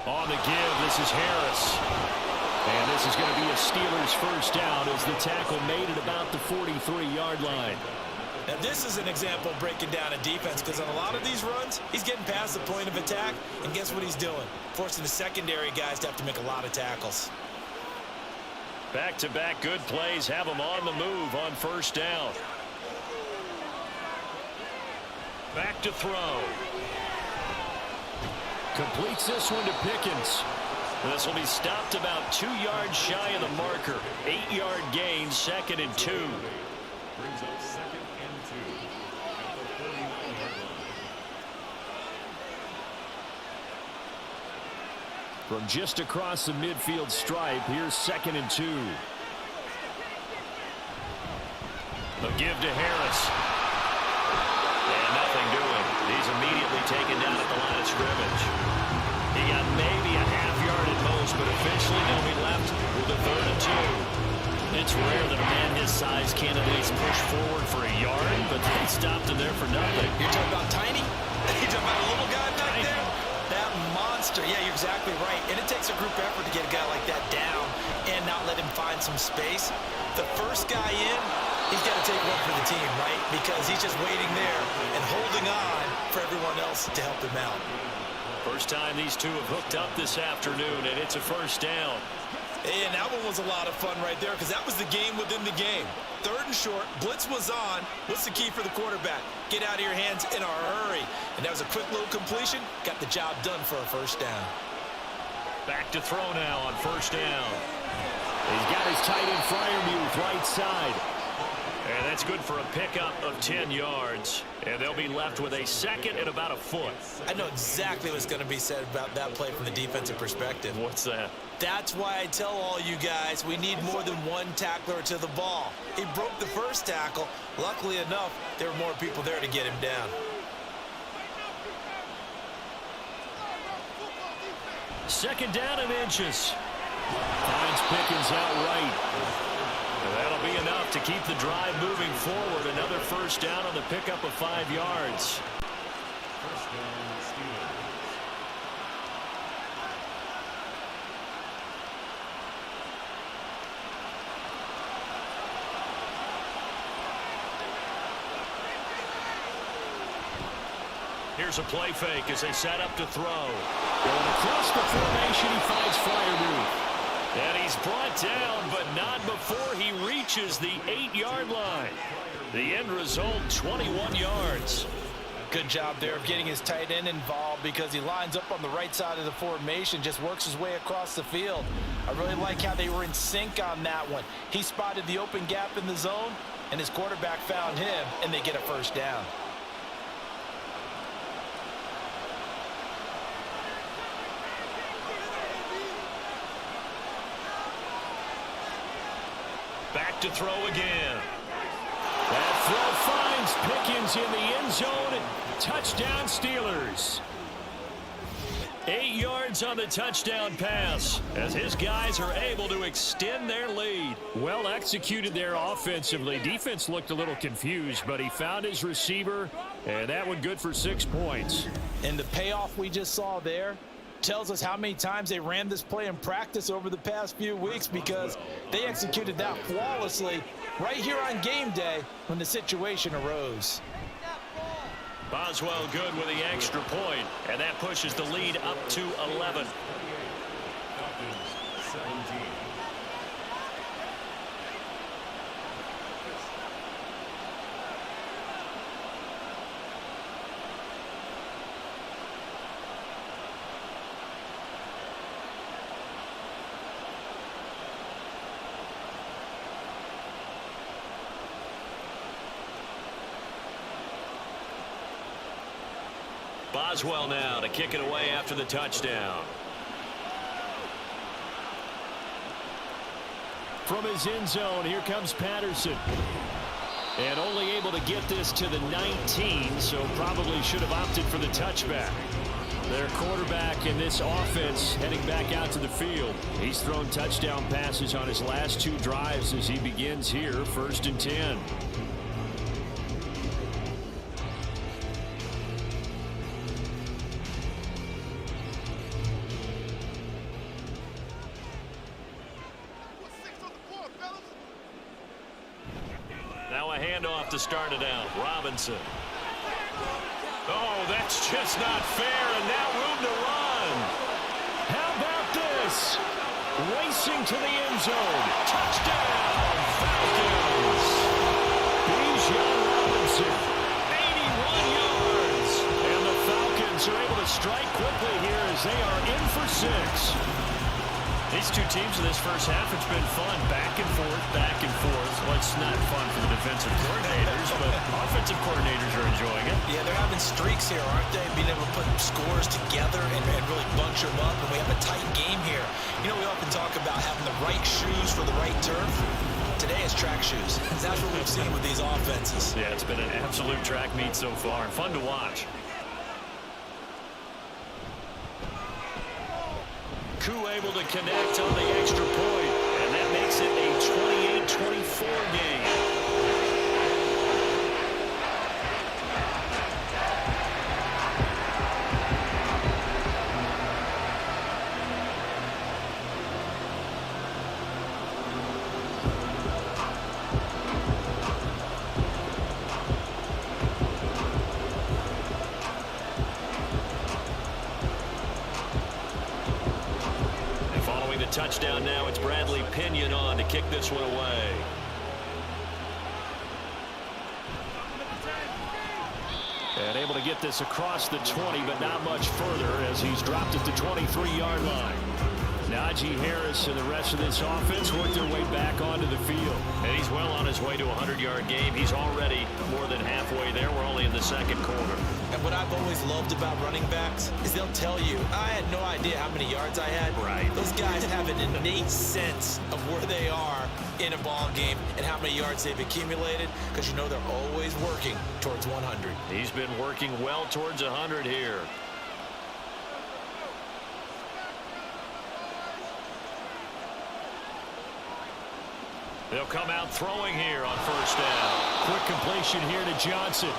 On the give, this is Harris. And this is going to be a Steelers first down as the tackle made it about the 43-yard line. Now, this is an example of breaking down a defense, because on a lot of these runs, he's getting past the point of attack, and guess what he's doing? Forcing the secondary guys to have to make a lot of tackles. Back-to-back good plays have them on the move on first down. Back to throw. Completes this one to Pickens. This will be stopped about 2 yards shy of the marker. 8-yard gain, 2nd and 2. Brings up 2nd and 2 at the 49-yard line. From just across the midfield stripe, here's 2nd and 2. A give to Harris. And nothing doing. He's immediately taken down at the line of scrimmage. He got maybe a half yard at most, but officially they'll be left with a 3rd and 2. It's rare that a man his size can't at least push forward for a yard, but they stopped him there for nothing. You're talking about tiny? You're talking about a little guy back there? That monster. Yeah, you're exactly right. And it takes a group effort to get a guy like that down and not let him find some space. The first guy in, he's got to take one for the team, right? Because he's just waiting there and holding on for everyone else to help him out. First time these two have hooked up this afternoon, and it's a first down. And that one was a lot of fun right there, because that was the game within the game. 3rd and short, blitz was on. What's the key for the quarterback? Get out of your hands in a hurry. And that was a quick little completion. Got the job done for a first down. Back to throw now on first down. He's got his tight end Freiermuth right side. And that's good for a pickup of 10 yards. And they'll be left with a 2nd and about a foot. I know exactly what's going to be said about that play from the defensive perspective. What's that? That's why I tell all you guys we need more than one tackler to the ball. He broke the first tackle. Luckily enough, there were more people there to get him down. Second down and inches. Finds Pickens outright. That'll be enough to keep the drive moving forward. Another first down on the pickup of 5 yards. First down, Steelers. Here's a play fake as they set up to throw. Going across the formation, he finds Freiermuth. And he's brought down, but not before he reaches the 8-yard line. The end result, 21 yards. Good job there of getting his tight end involved, because he lines up on the right side of the formation, just works his way across the field. I really like how they were in sync on that one. He spotted the open gap in the zone, and his quarterback found him, and they get a first down. Back to throw again. That throw finds Pickens in the end zone, and touchdown Steelers. 8 yards on the touchdown pass as his guys are able to extend their lead. Well executed there offensively. Defense looked a little confused, but he found his receiver, and that one good for 6 points. And the payoff we just saw there tells us how many times they ran this play in practice over the past few weeks, because they executed that flawlessly right here on game day when the situation arose. Boswell good with the extra point, and that pushes the lead up to 11. 17. Boswell now to kick it away after the touchdown. From his end zone, here comes Patterson. And only able to get this to the 19, so probably should have opted for the touchback. Their quarterback in this offense heading back out to the field. He's thrown touchdown passes on his last 2 drives as he begins here, 1st and 10. Now a handoff to start it out. Robinson. Oh, that's just not fair, and now room to run. How about this? Racing to the end zone. Touchdown, Falcons. Bijan Robinson. 81 yards. And the Falcons are able to strike quickly here as they are in for 6. These two teams in this first half, it's been fun. Back and forth, back and forth. Well, it's not fun for the defensive coordinators, but offensive coordinators are enjoying it. Yeah, they're having streaks here, aren't they? Being able to put scores together and really bunch them up, and we have a tight game here. You know, we often talk about having the right shoes for the right turf. Today is track shoes. That's what we've seen with these offenses. Yeah, it's been an absolute track meet so far, and fun to watch. Koo able to connect on the extra point, and that makes it a 28-24 game. Touchdown now. It's Bradley Pinion on to kick this one away. And able to get this across the 20, but not much further as he's dropped at the 23-yard line. Najee Harris and the rest of this offense work their way back onto the field. And he's well on his way to a 100-yard game. He's already more than halfway there. We're only in the second quarter. And what I've always loved about running backs is they'll tell you, I had no idea how many yards I had. Right. Those guys have an innate sense of where they are in a ball game and how many yards they've accumulated, because you know they're always working towards 100. He's been working well towards 100 here. They'll come out throwing here on first down. Quick completion here to Johnson.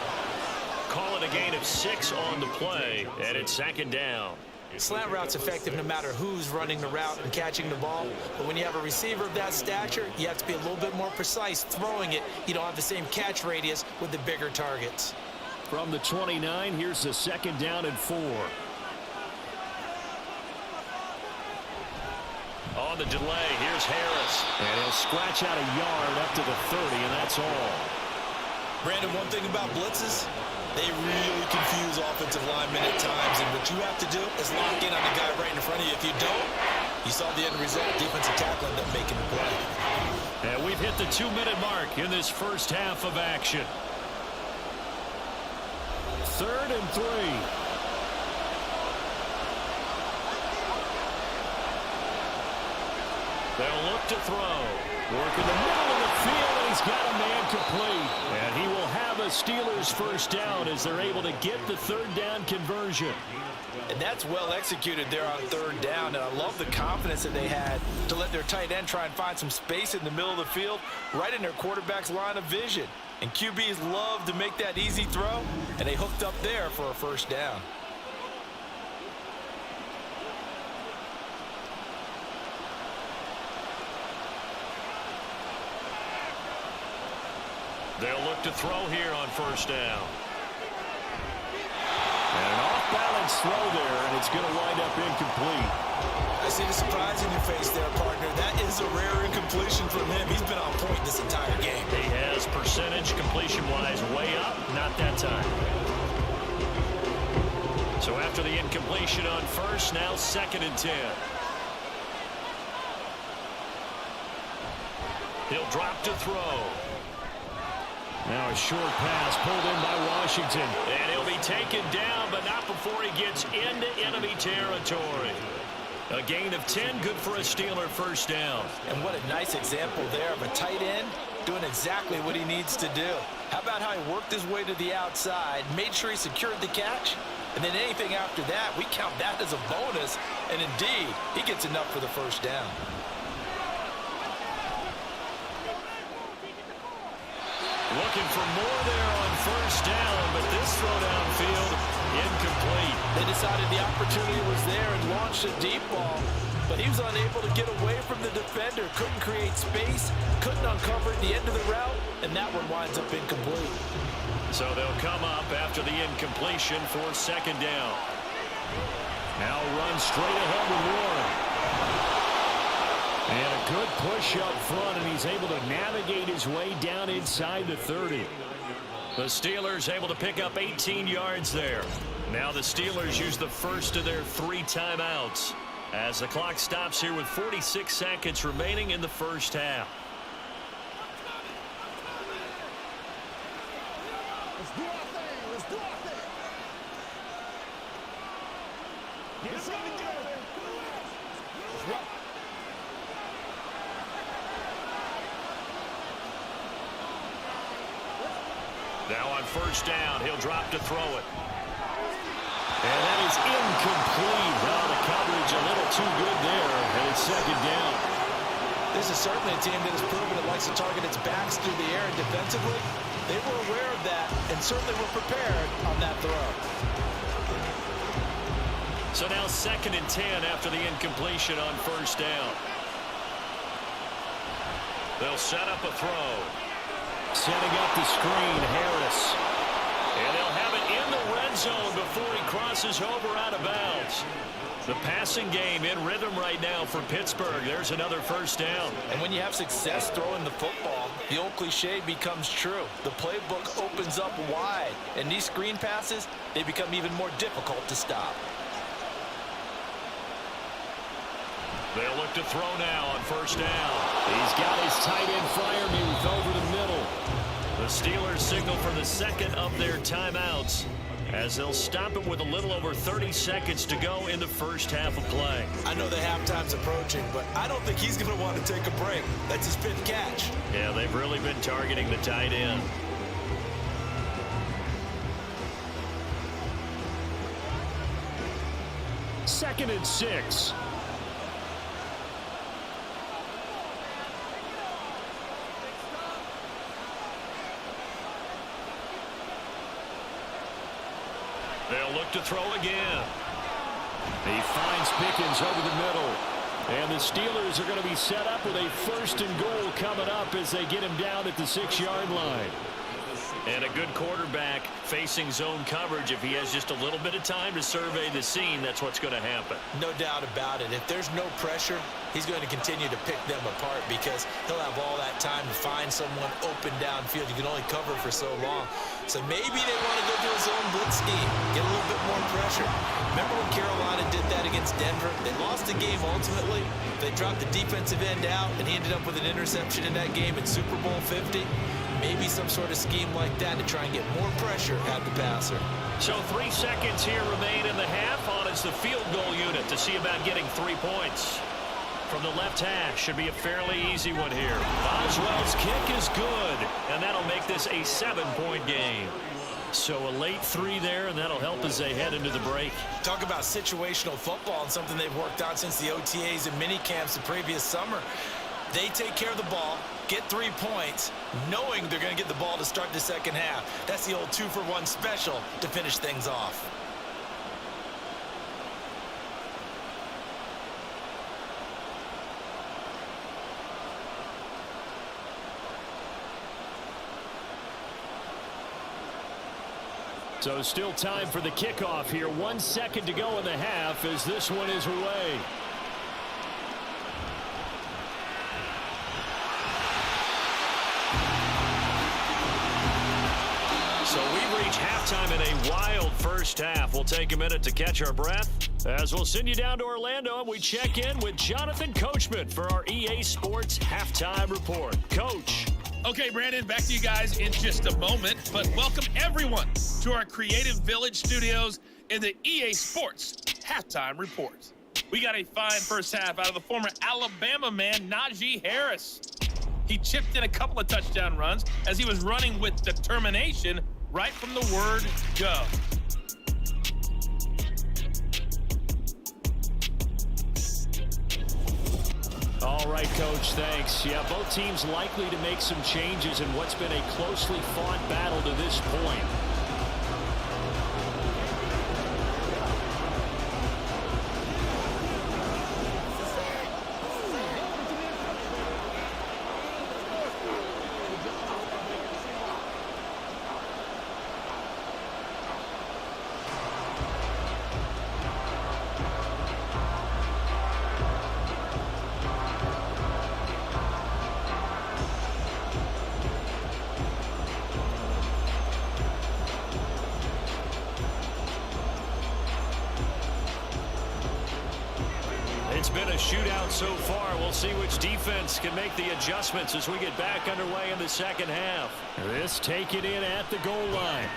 Call it a gain of 6 on the play, and it's 2nd down. Slant route's effective no matter who's running the route and catching the ball. But when you have a receiver of that stature, you have to be a little bit more precise throwing it. You don't have the same catch radius with the bigger targets. From the 29, here's the 2nd down and 4. On the delay, here's Harris. And he'll scratch out a yard up to the 30, and that's all. Brandon, one thing about blitzes, they really confuse offensive linemen at times, and what you have to do is lock in on the guy right in front of you. If you don't, you saw the end result. Defensive tackle ended up making the play. And we've hit the 2-minute mark in this first half of action. 3rd and 3. They'll look to throw. Work in the middle of the field, and he's got a man complete. And he will have a Steelers first down as they're able to get the 3rd down conversion. And that's well executed there on 3rd down. And I love the confidence that they had to let their tight end try and find some space in the middle of the field, right in their quarterback's line of vision. And QBs love to make that easy throw, and they hooked up there for a first down. They'll look to throw here on first down. And an off-balance balanced throw there, and it's going to wind up incomplete. I see the surprise in your face there, partner. That is a rare incompletion from him. He's been on point this entire game. He has percentage completion-wise way up, not that time. So after the incompletion on first, now 2nd and 10. He'll drop to throw. Now a short pass pulled in by Washington. And he'll be taken down, but not before he gets into enemy territory. A gain of 10, good for a Steeler first down. And what a nice example there of a tight end doing exactly what he needs to do. How about how he worked his way to the outside, made sure he secured the catch, and then anything after that, we count that as a bonus. And indeed, he gets enough for the first down. Looking for more there on first down, but this throw downfield, incomplete. They decided the opportunity was there and launched a deep ball, but he was unable to get away from the defender, couldn't create space, couldn't uncover the end of the route, and that one winds up incomplete. So they'll come up after the incompletion for 2nd down. Now run straight ahead with Warren. And a good push up front, and he's able to navigate his way down inside the 30. The Steelers able to pick up 18 yards there. Now the Steelers use the first of their 3 timeouts as the clock stops here with 46 seconds remaining in the first half. Let's do our thing. Let's do our thing. Get something together. Let's rock. Now on first down, he'll drop to throw it. And that is incomplete. Well, the coverage a little too good there, and it's 2nd down. This is certainly a team that has proven it likes to target its backs through the air and defensively. They were aware of that and certainly were prepared on that throw. So now 2nd and 10 after the incompletion on first down. They'll set up a throw. Setting up the screen, Harris. And they'll have it in the red zone before he crosses over out of bounds. The passing game in rhythm right now for Pittsburgh. There's another first down. And when you have success throwing the football, the old cliche becomes true. The playbook opens up wide, and these screen passes, they become even more difficult to stop. They'll look to throw now on first down. He's got his tight end fire move over the middle. The Steelers signal for the 2nd of their timeouts as they'll stop it with a little over 30 seconds to go in the first half of play. I know the halftime's approaching, but I don't think he's going to want to take a break. That's his fifth catch. Yeah, they've really been targeting the tight end. Second and 6. They'll look to throw again. He finds Pickens over the middle. And the Steelers are going to be set up with a 1st and goal coming up as they get him down at the 6-yard line. And a good quarterback facing zone coverage. If he has just a little bit of time to survey the scene, that's what's going to happen. No doubt about it. If there's no pressure, he's going to continue to pick them apart because he'll have all that time to find someone open downfield. You can only cover for so long. So maybe they want to go to a zone blitz scheme, get a little bit more pressure. Remember when Carolina did that against Denver? They lost the game ultimately. They dropped the defensive end out, and he ended up with an interception in that game in Super Bowl 50. Maybe some sort of scheme like that to try and get more pressure at the passer. So 3 seconds here remain in the half. On is the field goal unit to see about getting 3 points. From the left hash, should be a fairly easy one here. Boswell's kick is good, and that'll make this a 7-point game. So a late 3 there, and that'll help as they head into the break. Talk about situational football and something they've worked on since the OTAs and mini camps the previous summer. They take care of the ball, get 3 points, knowing they're going to get the ball to start the second half. That's the old 2-for-1 special to finish things off. So still time for the kickoff here. 1 second to go in the half as this one is away. So we reach halftime in a wild first half. We'll take a minute to catch our breath as we'll send you down to Orlando and we check in with Jonathan Coachman for our EA Sports Halftime Report. Coach. Okay, Brandon, back to you guys in just a moment, but welcome everyone to our Creative Village studios in the EA Sports Halftime Report. We got a fine first half out of the former Alabama man, Najee Harris. He chipped in a couple of touchdown runs as he was running with determination right from the word go. All right, Coach, thanks. Yeah, both teams likely to make some changes in what's been a closely fought battle to this point. It's been a shootout so far. We'll see which defense can make the adjustments as we get back underway in the second half. This taken in at the goal line.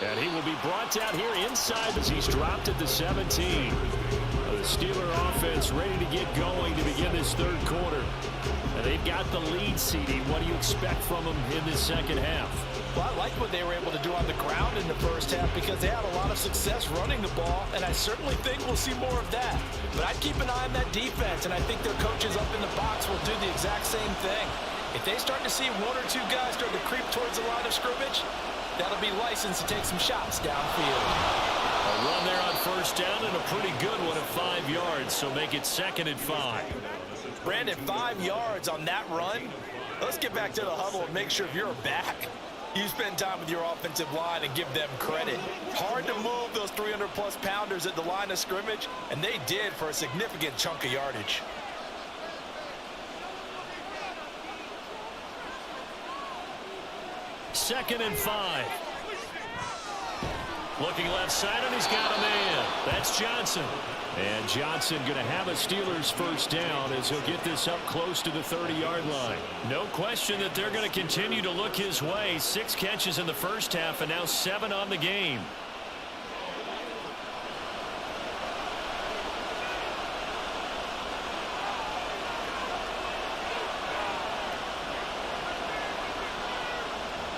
And he will be brought down here inside as he's dropped at the 17. The Steeler offense ready to get going to begin this third quarter. And they've got the lead, CD. What do you expect from them in this second half? Well, I like what they were able to do on the ground in the first half because they had a lot of success running the ball, and I certainly think we'll see more of that. But I'd keep an eye on that defense, and I think their coaches up in the box will do the exact same thing. If they start to see one or two guys start to creep towards the line of scrimmage, that'll be licensed to take some shots downfield. A run there on first down and a pretty good one at 5 yards, so make it 2nd and 5. Brandon, 5 yards on that run. Let's get back to the huddle and make sure if you're back, you spend time with your offensive line and give them credit. Hard to move those 300-plus pounders at the line of scrimmage, and they did for a significant chunk of yardage. Second and 5. Looking left side, and he's got a man. That's Johnson. And Johnson going to have a Steelers first down as he'll get this up close to the 30-yard line. No question that they're going to continue to look his way. 6 catches in the first half and now 7 on the game.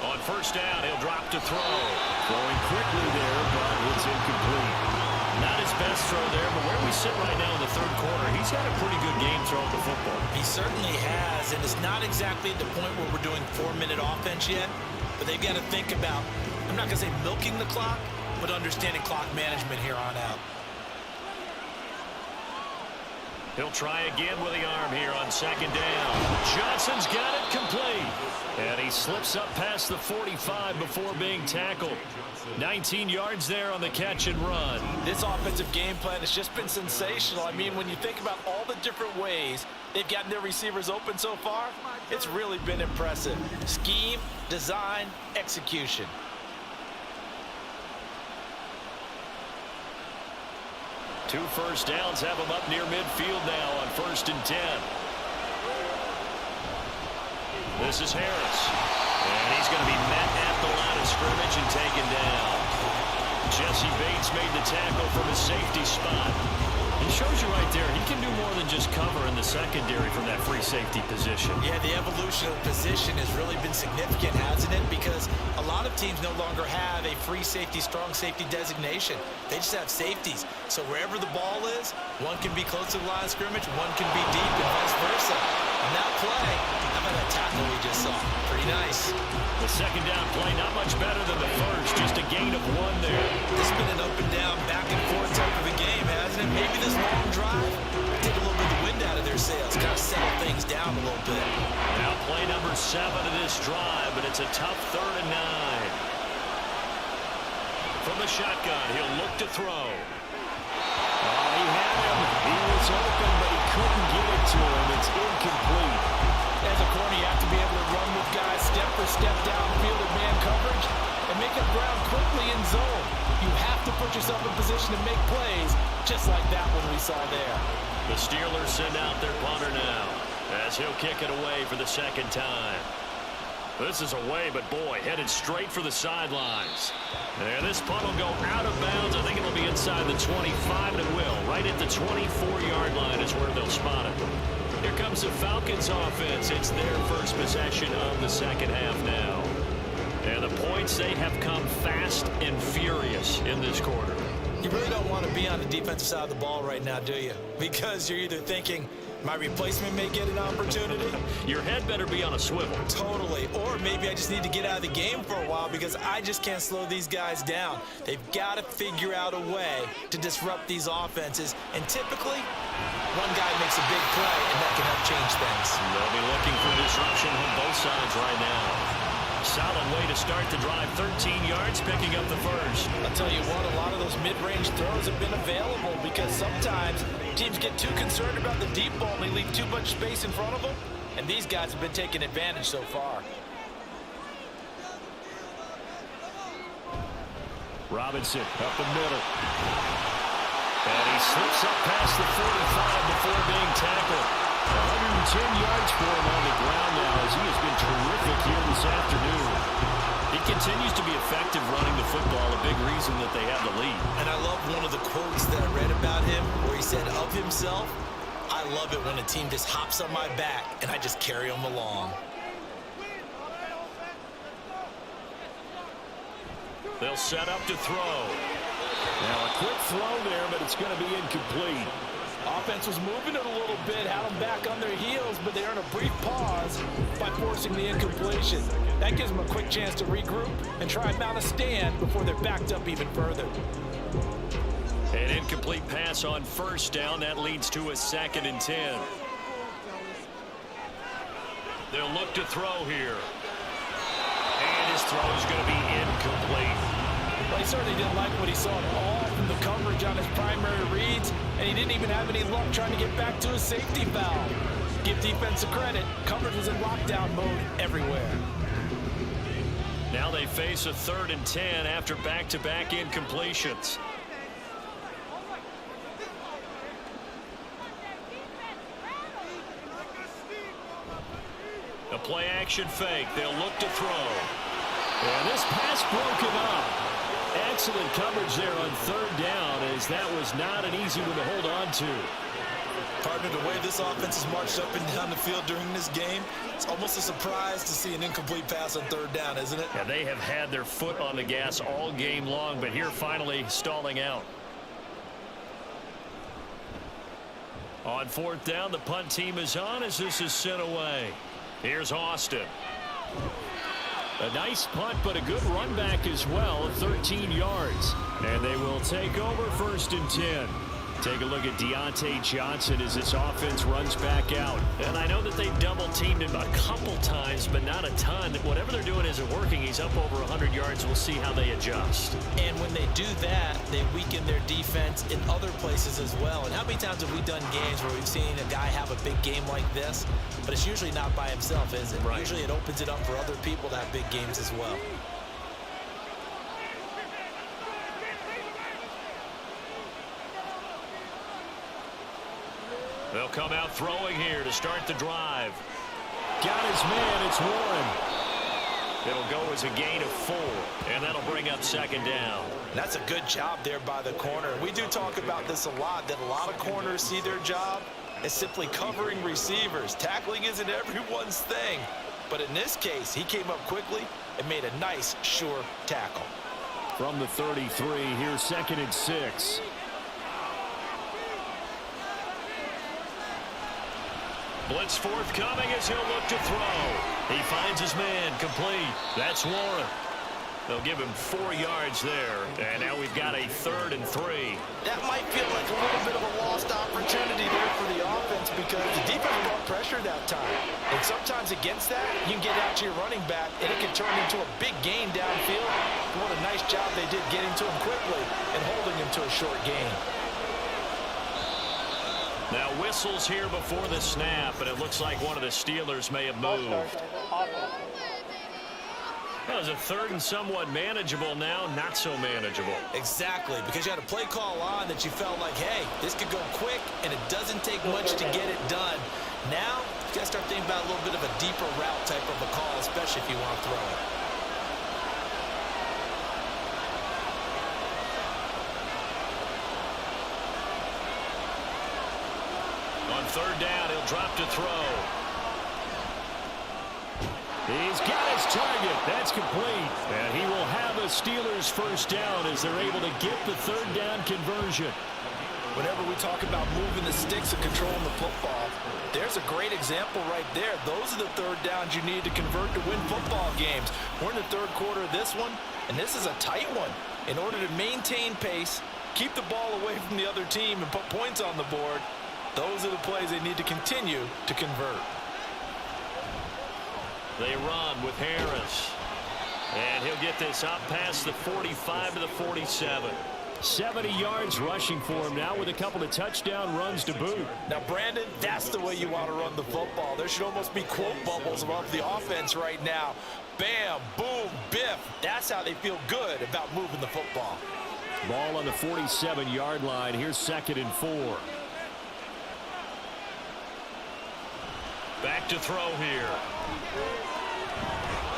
On first down, he'll drop to throw. Throwing quickly there, but it's incomplete. Not his best throw there, but where we sit right now in the third quarter, he's had a pretty good game throwing the football. He certainly has, and it's not exactly at the point where we're doing 4-minute offense yet, but they've got to think about, I'm not going to say milking the clock, but understanding clock management here on out. He'll try again with the arm here on second down. Johnson's got it complete. And he slips up past the 45 before being tackled. 19 yards there on the catch and run. This offensive game plan has just been sensational. I mean, when you think about all the different ways they've gotten their receivers open so far, it's really been impressive. Scheme, design, execution. Two first downs have him up near midfield now on 1st and 10. This is Harris. And he's going to be met at the line of scrimmage and taken down. Jesse Bates made the tackle from his safety spot. It shows you right there, he can do more than just cover in the secondary from that free safety position. Yeah, the evolution of position has really been significant, hasn't it? Because a lot of teams no longer have a free safety, strong safety designation. They just have safeties. So wherever the ball is, one can be close to the line of scrimmage, one can be deep, and vice versa. And that play, how about that tackle we just saw? Pretty nice. The second down play, not much better than the first, just a gain of 1 there. This has been an up and down, back and forth type of a game, hasn't it? Maybe this long drive take a little bit of the wind out of their sails, kind of settle things down a little bit. Now play number 7 of this drive, but it's a tough 3rd and 9. from the shotgun. He'll look to throw. He had him. He was open, but he couldn't get it to him. It's incomplete. As a corner, you have to be able to run with guys step for step downfield in man coverage and make up ground quickly in zone. You have to put yourself in position to make plays, just like that one we saw there. The Steelers send out their punter now, as he'll kick it away for the second time. This is away, but boy, headed straight for the sidelines. And this punt will go out of bounds. I think it'll be inside the 25, and it will. Right at the 24-yard line is where they'll spot it. Here comes the Falcons offense. It's their first possession of the second half now. And the points, they have come fast and furious in this quarter. You really don't want to be on the defensive side of the ball right now, do you? Because you're either thinking, my replacement may get an opportunity. Your head better be on a swivel. Totally. Or maybe I just need to get out of the game for a while because I just can't slow these guys down. They've got to figure out a way to disrupt these offenses. And typically, one guy makes a big play, and that can help change things. They'll be looking for disruption on both sides right now. Solid way to start the drive. 13 yards, picking up the first. I'll tell you what, a lot of those mid-range throws have been available because sometimes teams get too concerned about the deep ball and they leave too much space in front of them. And these guys have been taking advantage so far. Robinson up the middle. And he slips up past the 45 before being tackled. 110 yards for him on the ground now as he has been terrific here this afternoon. He continues to be effective running the football, a big reason that they have the lead. And I love one of the quotes that I read about him where he said of himself, I love it when a team just hops on my back and I just carry them along. They'll set up to throw. Now a quick throw there, but it's going to be incomplete. Offense was moving it a little bit, had them back on their heels, but they earn a brief pause by forcing the incompletion. That gives them a quick chance to regroup and try and mount a stand before they're backed up even further. An incomplete pass on first down. That leads to a 2nd and 10. They'll look to throw here. And his throw is going to be incomplete. Well, he certainly didn't like what he saw at all from the coverage on his primary reads, and he didn't even have any luck trying to get back to his safety valve. Give defense a credit. Coverage was in lockdown mode everywhere. Now they face a 3rd and 10 after back-to-back incompletions. A play-action fake. They'll look to throw. And this pass broken up. Excellent coverage there on 3rd down, as that was not an easy one to hold on to. Partner, the way this offense has marched up and down the field during this game, it's almost a surprise to see an incomplete pass on 3rd down, isn't it? Yeah, they have had their foot on the gas all game long, but here finally stalling out. On 4th down, the punt team is on as this is sent away. Here's Austin. A nice punt, but a good run back as well, 13 yards. And they will take over 1st and 10. Take a look at Deontay Johnson as this offense runs back out. And I know that they've double-teamed him a couple times, but not a ton. Whatever they're doing isn't working. He's up over 100 yards. We'll see how they adjust. And when they do that, they weaken their defense in other places as well. And how many times have we done games where we've seen a guy have a big game like this, but it's usually not by himself, is it? Right. Usually it opens it up for other people to have big games as well. They'll come out throwing here to start the drive. Got his man. It's Warren. It'll go as a gain of 4, and that'll bring up 2nd down. That's a good job there by the corner. We do talk about this a lot, that a lot of corners see their job as simply covering receivers. Tackling isn't everyone's thing. But in this case, he came up quickly and made a nice, sure tackle. From the 33, here's 2nd and 6. Blitz forthcoming as he'll look to throw. He finds his man complete. That's Warren. They'll give him 4 yards there. And now we've got a 3rd and 3. That might feel like a little bit of a lost opportunity there for the offense because the defense brought pressure that time. And sometimes against that, you can get out to your running back and it can turn into a big gain downfield. What a nice job they did getting to him quickly and holding him to a short gain. Now whistles here before the snap, and it looks like one of the Steelers may have moved. That was a third and somewhat manageable, now not so manageable. Exactly, because you had a play call on that you felt like, hey, this could go quick, and it doesn't take much to get it done. Now, you got to start thinking about a little bit of a deeper route type of a call, especially if you want to throw it. On third down, he'll drop to throw. He's got his target. That's complete. And he will have a Steelers first down as they're able to get the third down conversion. Whenever we talk about moving the sticks and controlling the football, there's a great example right there. Those are the third downs you need to convert to win football games. We're in the third quarter of this one, and this is a tight one. In order to maintain pace, keep the ball away from the other team, and put points on the board, those are the plays they need to continue to convert. They run with Harris. And he'll get this up past the 45 to the 47. 70 yards rushing for him now with a couple of touchdown runs to boot. Now, Brandon, that's the way you want to run the football. There should almost be quote bubbles above the offense right now. Bam, boom, biff. That's how they feel good about moving the football. Ball on the 47-yard line. Here's 2nd and 4. Back to throw here.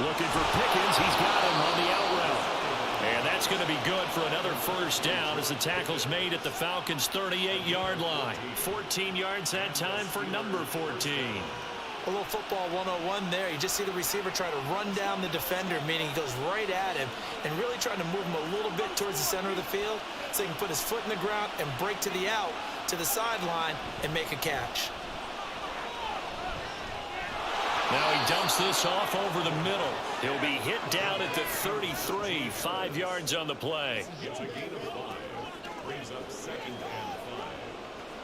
Looking for Pickens. He's got him on the out route. And that's going to be good for another first down as the tackle's made at the Falcons' 38-yard line. 14 yards that time for number 14. A little football 101 there. You just see the receiver try to run down the defender, meaning he goes right at him and really trying to move him a little bit towards the center of the field so he can put his foot in the ground and break to the out, to the sideline, and make a catch. Now he dumps this off over the middle. He'll be hit down at the 33, 5 yards on the play. It's a gain of 5. Brings up 2nd and 5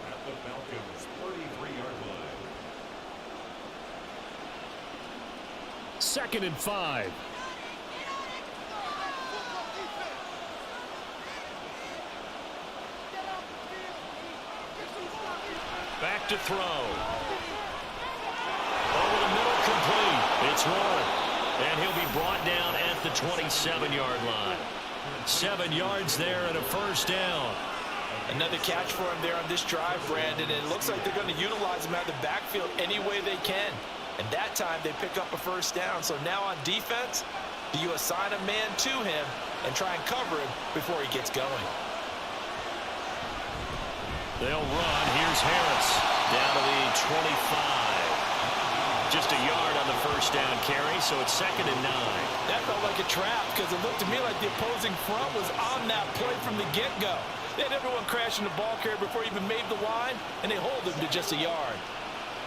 at the Falcons' 33-yard line. 2nd and 5. Back to throw. Over the middle, complete. It's Warren. And he'll be brought down at the 27-yard line. 7 yards there and a first down. Another catch for him there on this drive, Brandon. And it looks like they're going to utilize him out of the backfield any way they can. And that time they pick up a first down. So now on defense, do you assign a man to him and try and cover him before he gets going? They'll run. Here's Harris down to the 25. Just a yard on the first down carry, so it's 2nd and 9. That felt like a trap because it looked to me like the opposing front was on that play from the get-go. They had everyone crashing the ball carrier before he even made the line, and they hold him to just a yard.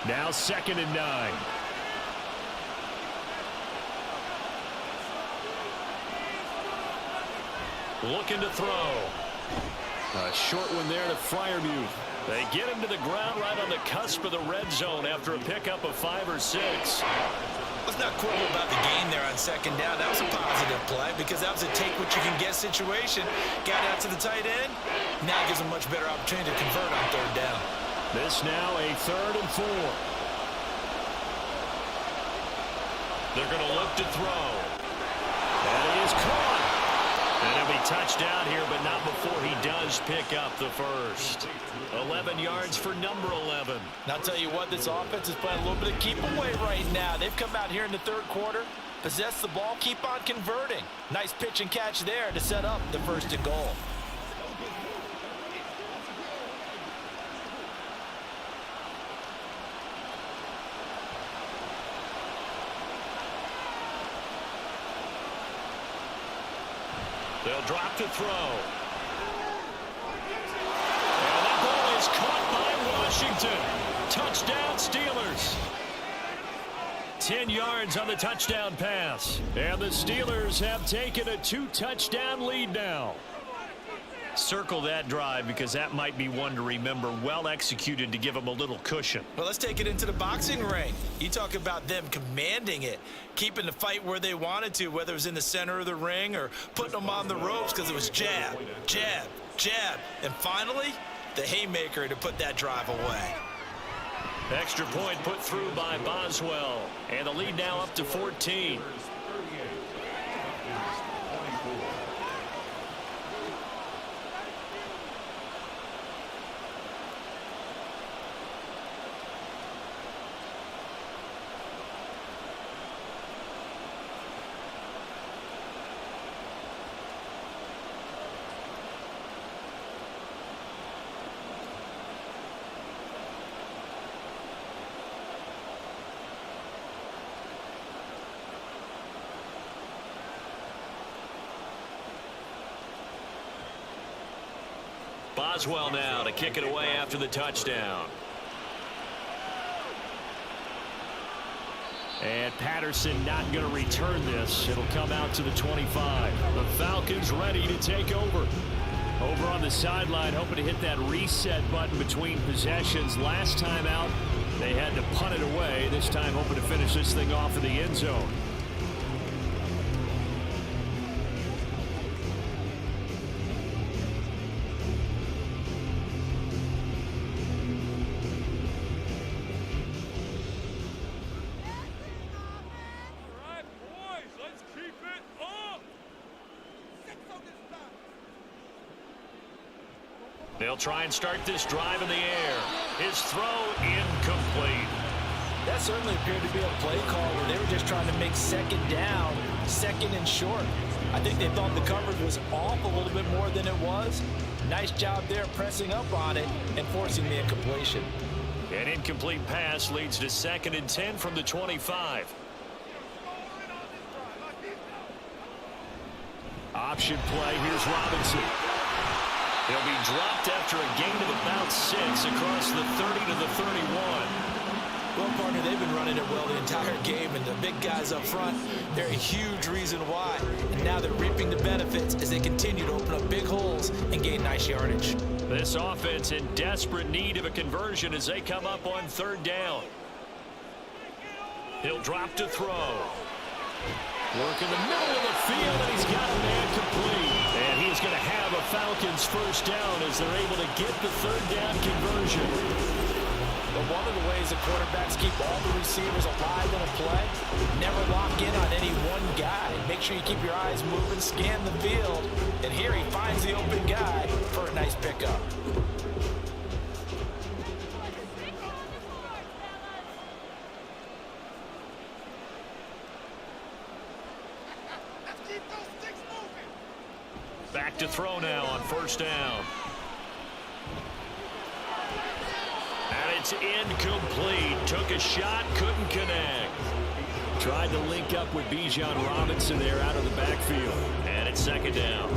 Now 2nd and 9. Looking to throw. A short one there to Freiermuth. They get him to the ground right on the cusp of the red zone after a pickup of 5 or 6. Let's not quibble about the gain there on 2nd down. That was a positive play because that was a take-what-you-can-get situation. Got out to the tight end. Now gives him a much better opportunity to convert on 3rd down. This now a 3rd and 4. They're going to look to throw. And he is caught. And he'll be touched down here, but not before he does pick up the first. 11 yards for number 11. Now, I'll tell you what, this offense is playing a little bit of keep away right now. They've come out here in the 3rd quarter, possess the ball, keep on converting. Nice pitch and catch there to set up the 1st and goal. They'll drop to throw. And that ball is caught by Washington. Touchdown, Steelers. 10 yards on the touchdown pass. And the Steelers have taken a 2-touchdown lead now. Circle that drive because that might be one to remember. Well executed to give them a little cushion. Well, let's take it into the boxing ring. You talk about them commanding it, keeping the fight where they wanted to, whether it was in the center of the ring or putting them on the ropes because it was jab, jab, jab, and finally, the haymaker to put that drive away. Extra point put through by Boswell, and the lead now up to 14. Boswell now to kick it away after the touchdown. And Patterson not going to return this. It'll come out to the 25. The Falcons ready to take over. Over on the sideline, hoping to hit that reset button between possessions. Last time out, they had to punt it away. This time hoping to finish this thing off in the end zone. They'll try and start this drive in the air. His throw incomplete. That certainly appeared to be a play call where they were just trying to make second down, second and short. I think they thought the coverage was off a little bit more than it was. Nice job there pressing up on it and forcing the incompletion. An incomplete pass leads to 2nd and 10 from the 25. Option play. Here's Robinson. He'll be dropped after a gain of about 6 across the 30 to the 31. Well, partner, they've been running it well the entire game, and the big guys up front, they're a huge reason why. And now they're reaping the benefits as they continue to open up big holes and gain nice yardage. This offense in desperate need of a conversion as they come up on 3rd down. He'll drop to throw. Work in the middle of the field, and he's got a man complete. And he's going to have a Falcons first down as they're able to get the 3rd down conversion. But one of the ways the quarterbacks keep all the receivers alive in a play, never lock in on any one guy. Make sure you keep your eyes moving, scan the field, and here he finds the open guy for a nice pickup. Back to throw now on 1st down. And it's incomplete. Took a shot, couldn't connect. Tried to link up with Bijan Robinson there out of the backfield. And it's 2nd down.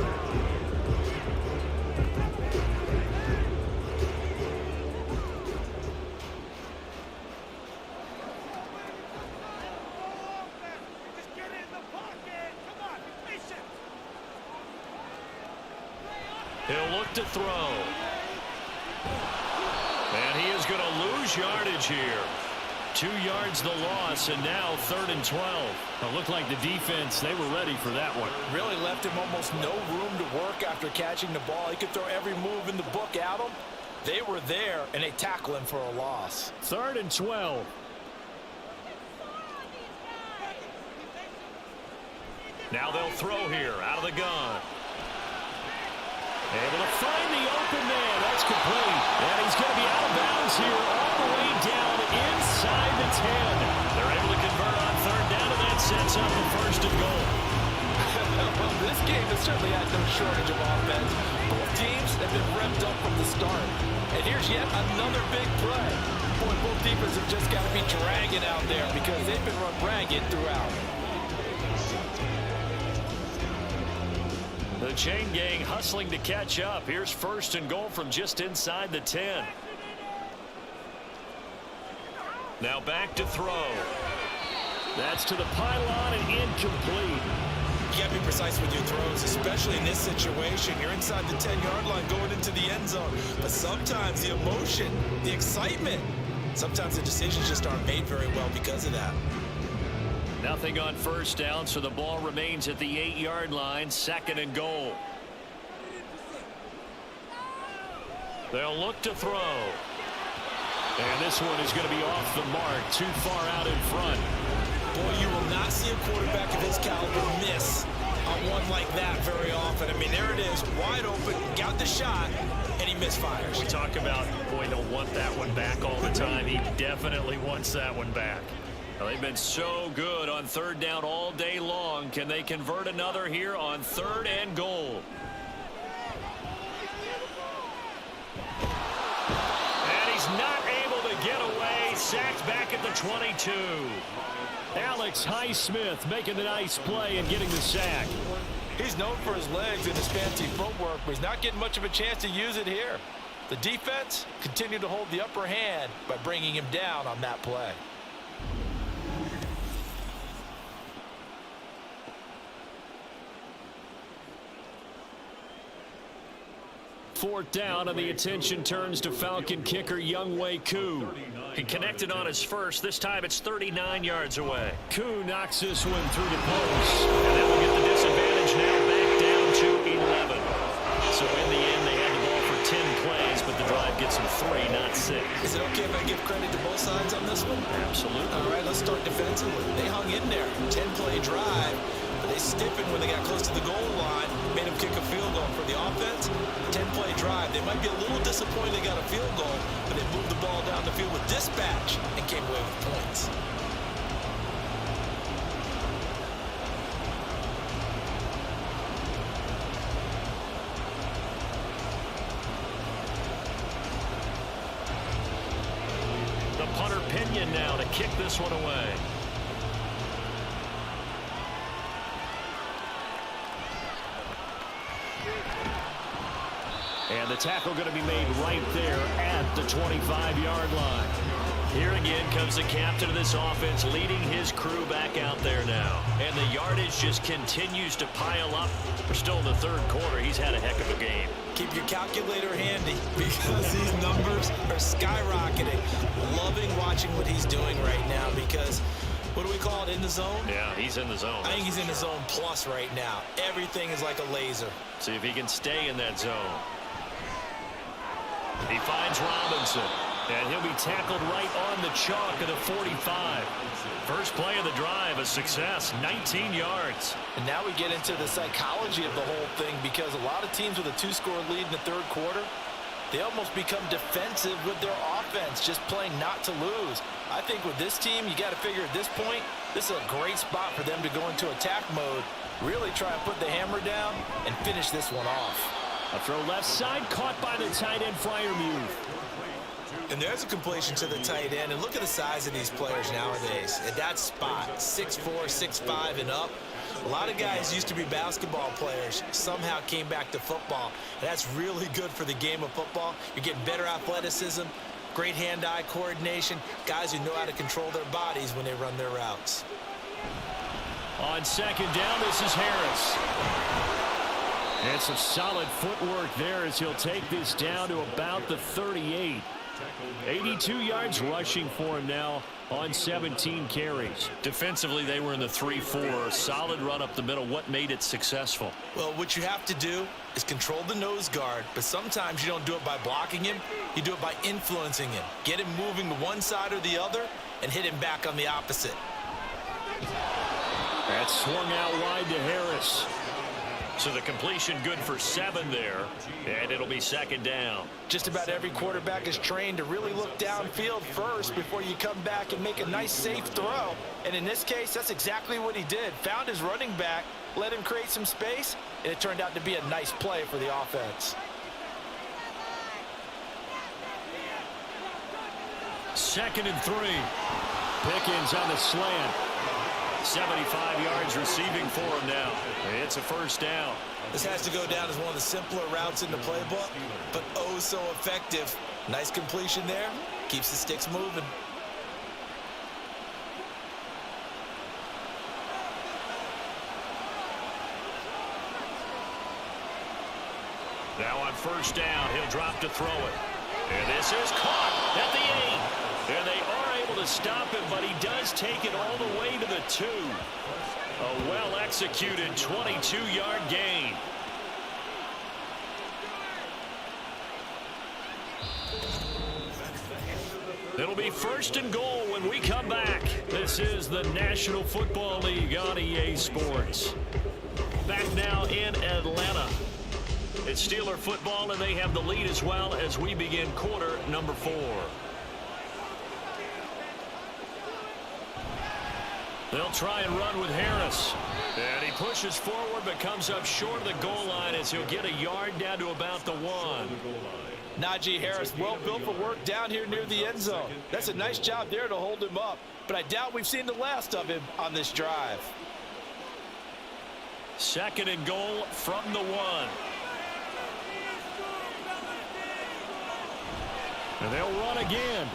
He'll look to throw. And he is going to lose yardage here. 2 yards the loss, and now 3rd and 12. It looked like the defense, they were ready for that one. Really left him almost no room to work after catching the ball. He could throw every move in the book at him. They were there, and they tackle him for a loss. 3rd and 12. Now they'll throw here out of the gun. Able to find the open man. That's complete. And he's going to be out of bounds here all the way down inside the 10. They're able to convert on 3rd down, and that sets up a 1st and goal. Well, this game has certainly had no shortage of offense. Both teams have been revved up from the start. And here's yet another big play. Boy, both defenses have just got to be dragging out there because they've been run ragged throughout. The chain gang hustling to catch up. Here's 1st and goal from just inside the 10. Now back to throw. That's to the pylon and incomplete. You got to be precise with your throws, especially in this situation. You're inside the 10-yard line going into the end zone. But sometimes the emotion, the excitement, sometimes the decisions just aren't made very well because of that. Nothing on first down, so the ball remains at the 8-yard line. 2nd and goal. They'll look to throw. And this one is going to be off the mark, too far out in front. Boy, you will not see a quarterback of his caliber miss on one like that very often. I mean, there it is, wide open, got the shot, and he misfires. We talk about, boy, he'll want that one back all the time. He definitely wants that one back. Well, they've been so good on 3rd down all day long. Can they convert another here on 3rd and goal? And he's not able to get away. Sacked back at the 22. Alex Highsmith making the nice play and getting the sack. He's known for his legs and his fancy footwork, but he's not getting much of a chance to use it here. The defense continued to hold the upper hand by bringing him down on that play. 4th down, and the attention turns to Falcon kicker Younghoe Koo. He connected on his first. This time it's 39 yards away. Koo knocks this one through the post. And that will get the disadvantage now back down to 11. So in the end, they had the ball for 10 plays, but the drive gets them 3, not 6. Is it okay if I give credit to both sides on this one? Absolutely. All right, let's start defensively. They hung in there. 10-play drive. But they stiffened when they got close to the goal line, made them kick a field goal. For the offense, 10-play drive. They might be a little disappointed they got a field goal, but they moved the ball down the field with dispatch and came away with points. The punter Pinion now to kick this one away. And the tackle going to be made right there at the 25-yard line. Here again comes the captain of this offense leading his crew back out there now. And the yardage just continues to pile up. We're still in the 3rd quarter. He's had a heck of a game. Keep your calculator handy because these numbers are skyrocketing. Loving watching what he's doing right now because, what do we call it, in the zone? Yeah, he's in the zone. I think he's in the zone plus right now. Everything is like a laser. See if he can stay in that zone. He finds Robinson. And he'll be tackled right on the chalk of the 45. First play of the drive, a success, 19 yards. And now we get into the psychology of the whole thing because a lot of teams with a 2-score lead in the 3rd quarter, they almost become defensive with their offense, just playing not to lose. I think with this team, you got to figure at this point, this is a great spot for them to go into attack mode, really try and put the hammer down and finish this one off. A throw left side, caught by the tight end, Freiermuth. And there's a completion to the tight end. And look at the size of these players nowadays. At that spot, 6'4", 6'5", and up. A lot of guys used to be basketball players, somehow came back to football. And that's really good for the game of football. You're getting better athleticism, great hand-eye coordination, guys who know how to control their bodies when they run their routes. On 2nd down, this is Harris. And some solid footwork there as he'll take this down to about the 38. 82 yards rushing for him now on 17 carries. Defensively, they were in the 3-4. Solid run up the middle. What made it successful? Well, what you have to do is control the nose guard, but sometimes you don't do it by blocking him. You do it by influencing him. Get him moving to one side or the other and hit him back on the opposite. That swung out wide to Harris. So the completion good for 7 there, and it'll be 2nd down. Just about every quarterback is trained to really look downfield first before you come back and make a nice, safe throw. And in this case, that's exactly what he did. Found his running back, let him create some space, and it turned out to be a nice play for the offense. 2nd and 3. Pickens on the slant. 75 yards receiving for him now. It's a 1st down. This has to go down as one of the simpler routes in the playbook, but oh so effective. Nice completion there. Keeps the sticks moving. first down. He'll drop to throw it. And this is caught at the 8. And they are able to stop him, but he does take it all the way to the 2. A well-executed 22-yard gain. It'll be first and goal when we come back. This is the National Football League on EA Sports. Back now in Atlanta. It's Steeler football, and they have the lead as well as we begin quarter number 4. They'll try and run with Harris. And he pushes forward but comes up short of the goal line as he'll get a yard down to about the 1. Najee Harris, well built for work down here near the end zone. That's a nice job there to hold him up. But I doubt we've seen the last of him on this drive. Second and goal from the 1. And they'll run again.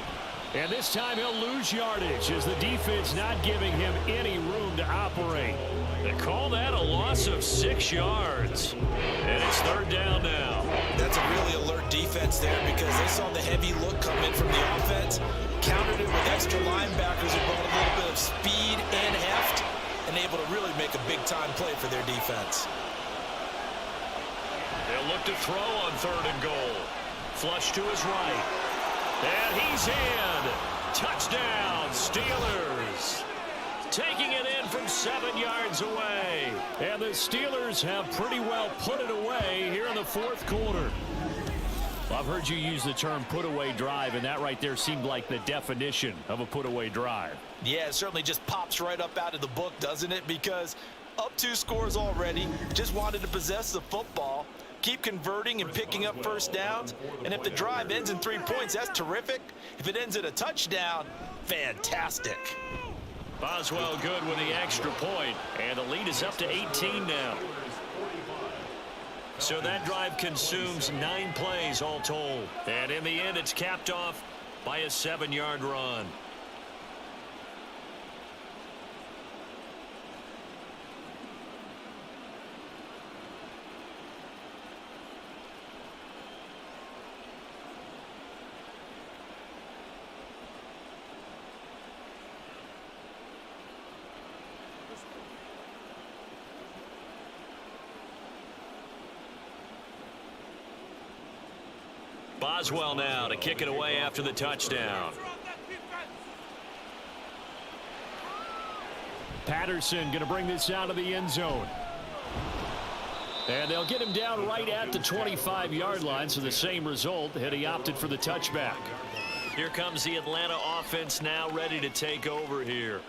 And this time he'll lose yardage as the defense not giving him any room to operate. They call that a loss of 6 yards. And it's third down now. That's a really alert defense there because they saw the heavy look come in from the offense, countered it with extra linebackers who brought a little bit of speed and heft, and able to really make a big-time play for their defense. They'll look to throw on third and goal. Flush to his right. And he's in. Touchdown, Steelers. Taking it in from 7 yards away. And the Steelers have pretty well put it away here in the fourth quarter. Well, I've heard you use the term put-away drive, and that right there seemed like the definition of a put-away drive. Yeah, it certainly just pops right up out of the book, doesn't it? Because up 2 scores already, just wanted to possess the football, keep converting and picking up first downs. And if the drive ends in 3 points, that's terrific. If it ends in a touchdown, fantastic. Boswell good with the extra point, and the lead is up to 18 now. So that drive consumes 9 plays all told. And in the end, it's capped off by a 7-yard run. Boswell now to kick it away after the touchdown. Patterson going to bring this out of the end zone. And they'll get him down right at the 25-yard line, so the same result had he opted for the touchback. Here comes the Atlanta offense now ready to take over here.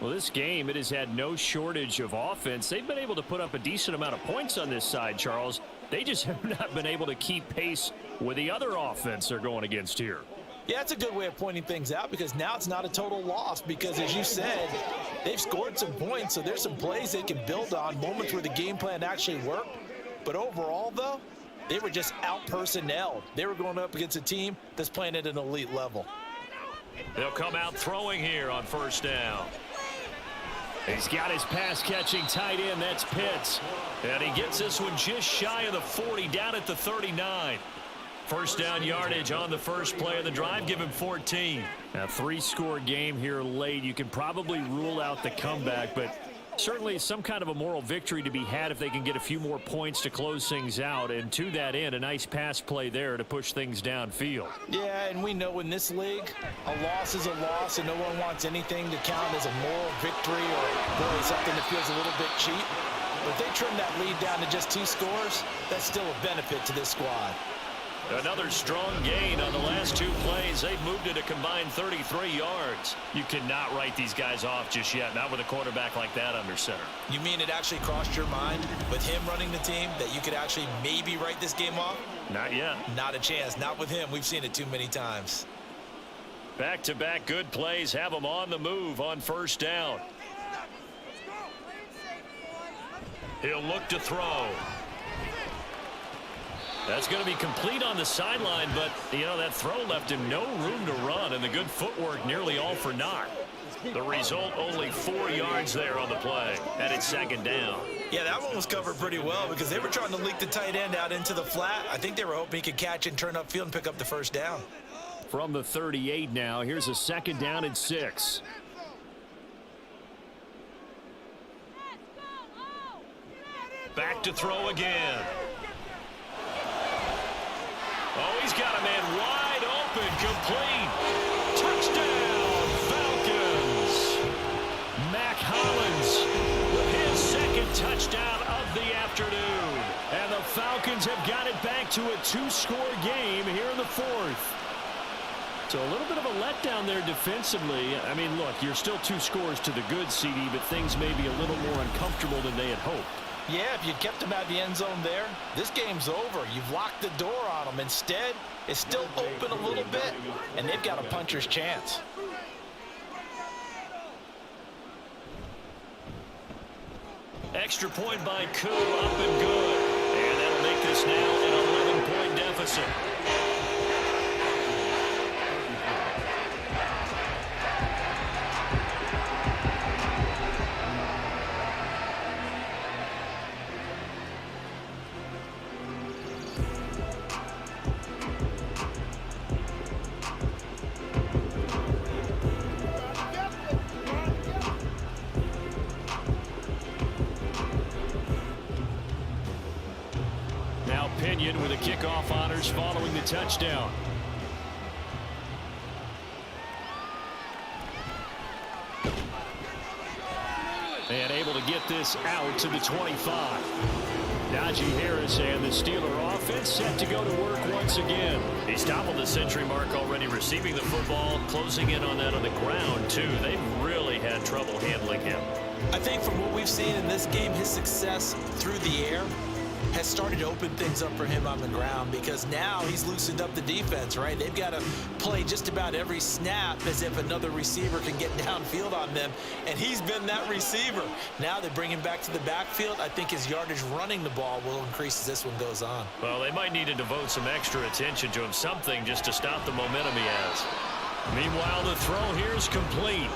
Well, this game, it has had no shortage of offense. They've been able to put up a decent amount of points on this side, Charles. They just have not been able to keep pace with the other offense they're going against here. Yeah, that's a good way of pointing things out because now it's not a total loss because, as you said, they've scored some points, so there's some plays they can build on, moments where the game plan actually worked. But overall, though, they were just out-personnelled. They were going up against a team that's playing at an elite level. They'll come out throwing here on first down. He's got his pass-catching tight end. That's Pitts. And he gets this one just shy of the 40, down at the 39. First down yardage on the first play of the drive. Give him 14. A 3-score game here late. You can probably rule out the comeback, but certainly some kind of a moral victory to be had if they can get a few more points to close things out. And to that end, a nice pass play there to push things downfield. Yeah, and we know in this league, a loss is a loss, and no one wants anything to count as a moral victory or really something that feels a little bit cheap. But if they trim that lead down to just 2 scores, that's still a benefit to this squad. Another strong gain on the last 2 plays. They've moved it a combined 33 yards. You cannot write these guys off just yet, not with a quarterback like that under center. You mean it actually crossed your mind with him running the team that you could actually maybe write this game off? Not yet. Not a chance. Not with him. We've seen it too many times. Back-to-back good plays have them on the move on first down. He'll look to throw. That's going to be complete on the sideline, but, you know, that throw left him no room to run, and the good footwork nearly all for naught. The result, only 4 yards there on the play, and it's second down. Yeah, that one was covered pretty well because they were trying to leak the tight end out into the flat. I think they were hoping he could catch it and turn upfield and pick up the first down. From the 38 now, here's a second down and 6. Back to throw again. Oh, he's got a man wide open, complete. Touchdown, Falcons. Mac Hollins with his second touchdown of the afternoon. And the Falcons have got it back to a 2-score game here in the 4th. So a little bit of a letdown there defensively. I mean, look, you're still 2 scores to the good, CD, but things may be a little more uncomfortable than they had hoped. Yeah, if you'd kept him at the end zone there, this game's over. You've locked the door on him. Instead, it's still open a little bit, and they've got a puncher's chance. Extra point by Koo, up and good. And that'll make this now an 11-point deficit. With the kickoff honors following the touchdown. And able to get this out to the 25. Najee Harris and the Steeler offense set to go to work once again. He's toppled the century mark already, receiving the football, closing in on that on the ground, too. They've really had trouble handling him. I think from what we've seen in this game, his success through the air has started to open things up for him on the ground because now he's loosened up the defense, right? They've got to play just about every snap as if another receiver can get downfield on them, and he's been that receiver. Now they bring him back to the backfield. I think his yardage running the ball will increase as this one goes on. Well, they might need to devote some extra attention to him, something just to stop the momentum he has. Meanwhile, the throw here is complete.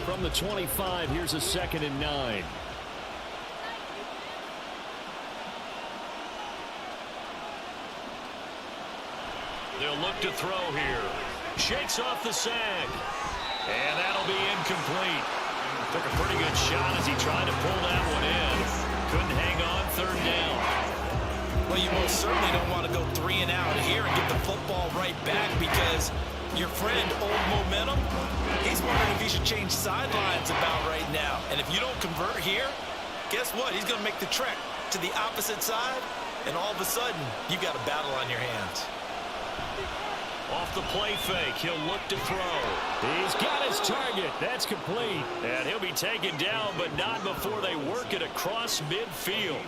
From the 25, here's a 2nd and 9. They'll look to throw here. Shakes off the sack. And that'll be incomplete. Took a pretty good shot as he tried to pull that one in. Couldn't hang on, 3rd down. Well, you most certainly don't want to go 3 and out here and get the football right back because your friend, Old Momentum, he's wondering if he should change sidelines about right now. And if you don't convert here, guess what? He's going to make the trek to the opposite side, and all of a sudden, you got a battle on your hands. Off the play fake, he'll look to throw. He's got his target. That's complete. And he'll be taken down, but not before they work it across midfield.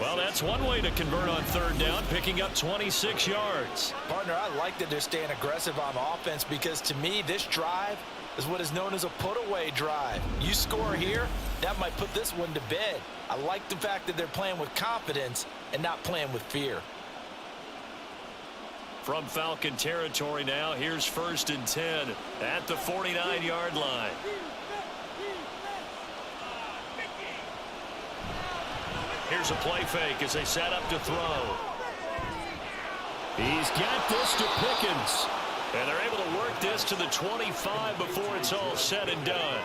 Well, that's one way to convert on 3rd down, picking up 26 yards. Partner, I like that they're staying aggressive on offense because to me, this drive is what is known as a put-away drive. You score here, that might put this one to bed. I like the fact that they're playing with confidence and not playing with fear. From Falcon territory now, here's 1st and 10 at the 49-yard line. Here's a play fake as they set up to throw. He's got this to Pickens. And they're able to work this to the 25 before it's all said and done.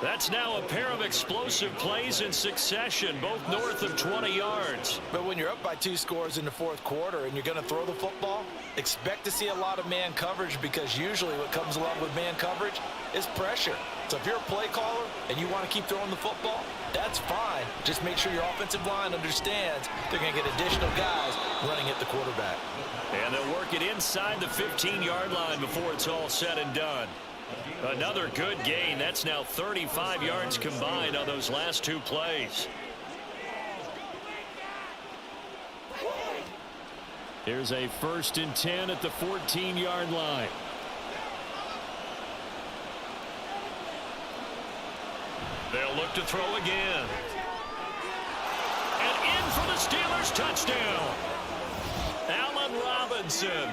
That's now a pair of explosive plays in succession, both north of 20 yards. But when you're up by 2 scores in the 4th quarter and you're going to throw the football, expect to see a lot of man coverage because usually what comes along with man coverage is pressure. So if you're a play caller and you want to keep throwing the football, that's fine. Just make sure your offensive line understands they're going to get additional guys running at the quarterback. And they'll work it inside the 15-yard line before it's all said and done. Another good gain. That's now 35 yards combined on those last 2 plays. Here's a 1st and 10 at the 14-yard line. They'll look to throw again. And in for the Steelers touchdown. Allen Robinson,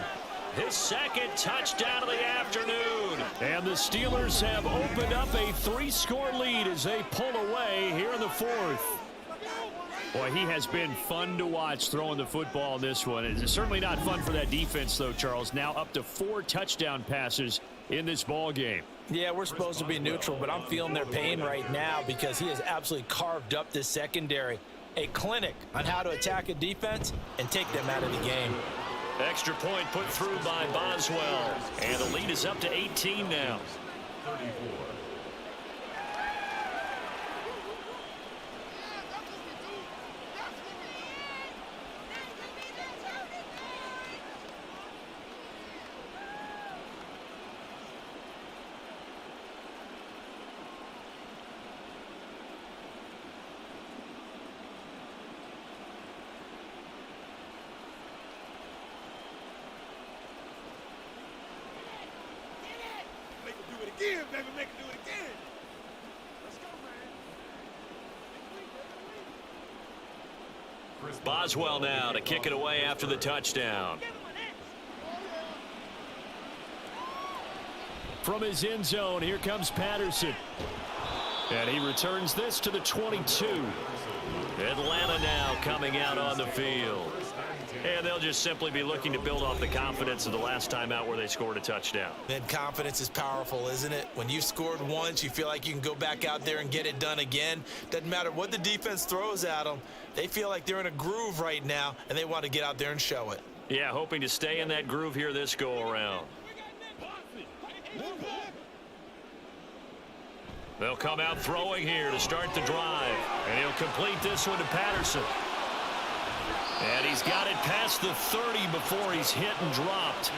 his 2nd touchdown of the afternoon. And the Steelers have opened up a 3-score lead as they pull away here in the 4th. Boy, he has been fun to watch throwing the football in this one. It's certainly not fun for that defense, though, Charles. Now up to 4 touchdown passes in this ball game. Yeah, we're supposed to be neutral, but I'm feeling their pain right now because he has absolutely carved up this secondary. A clinic on how to attack a defense and take them out of the game. Extra point put through by Boswell. And the lead is up to 18 now. 34. Again, baby, make it do it again. Let's go, man. Boswell now to kick it away after the touchdown. From his end zone, here comes Patterson. And he returns this to the 22. Atlanta now coming out on the field. And they'll just simply be looking to build off the confidence of the last time out where they scored a touchdown. Then confidence is powerful, isn't it? When you've scored once, you feel like you can go back out there and get it done again. Doesn't matter what the defense throws at them. They feel like they're in a groove right now, and they want to get out there and show it. Yeah, hoping to stay in that groove here this go-around. They'll come out throwing here to start the drive. And he'll complete this one to Patterson. And he's got it past the 30 before he's hit and dropped.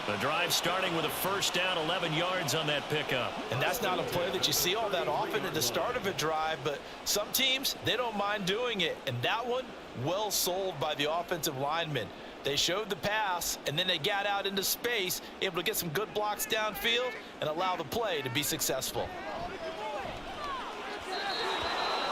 The drive starting with a 1st down, 11 yards on that pickup. And that's not a play that you see all that often at the start of a drive, but some teams, they don't mind doing it. And that one, well sold by the offensive lineman. They showed the pass, and then they got out into space, able to get some good blocks downfield and allow the play to be successful.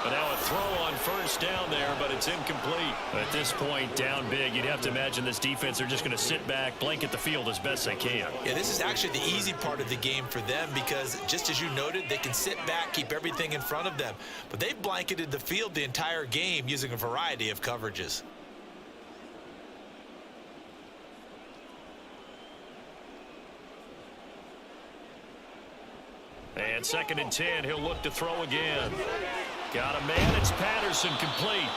But now a throw on 1st down there, but it's incomplete. At this point, down big, you'd have to imagine this defense are just going to sit back, blanket the field as best they can. Yeah, this is actually the easy part of the game for them because, just as you noted, they can sit back, keep everything in front of them. But they've blanketed the field the entire game using a variety of coverages. And 2nd and 10, he'll look to throw again. Got a man, it's Patterson, complete.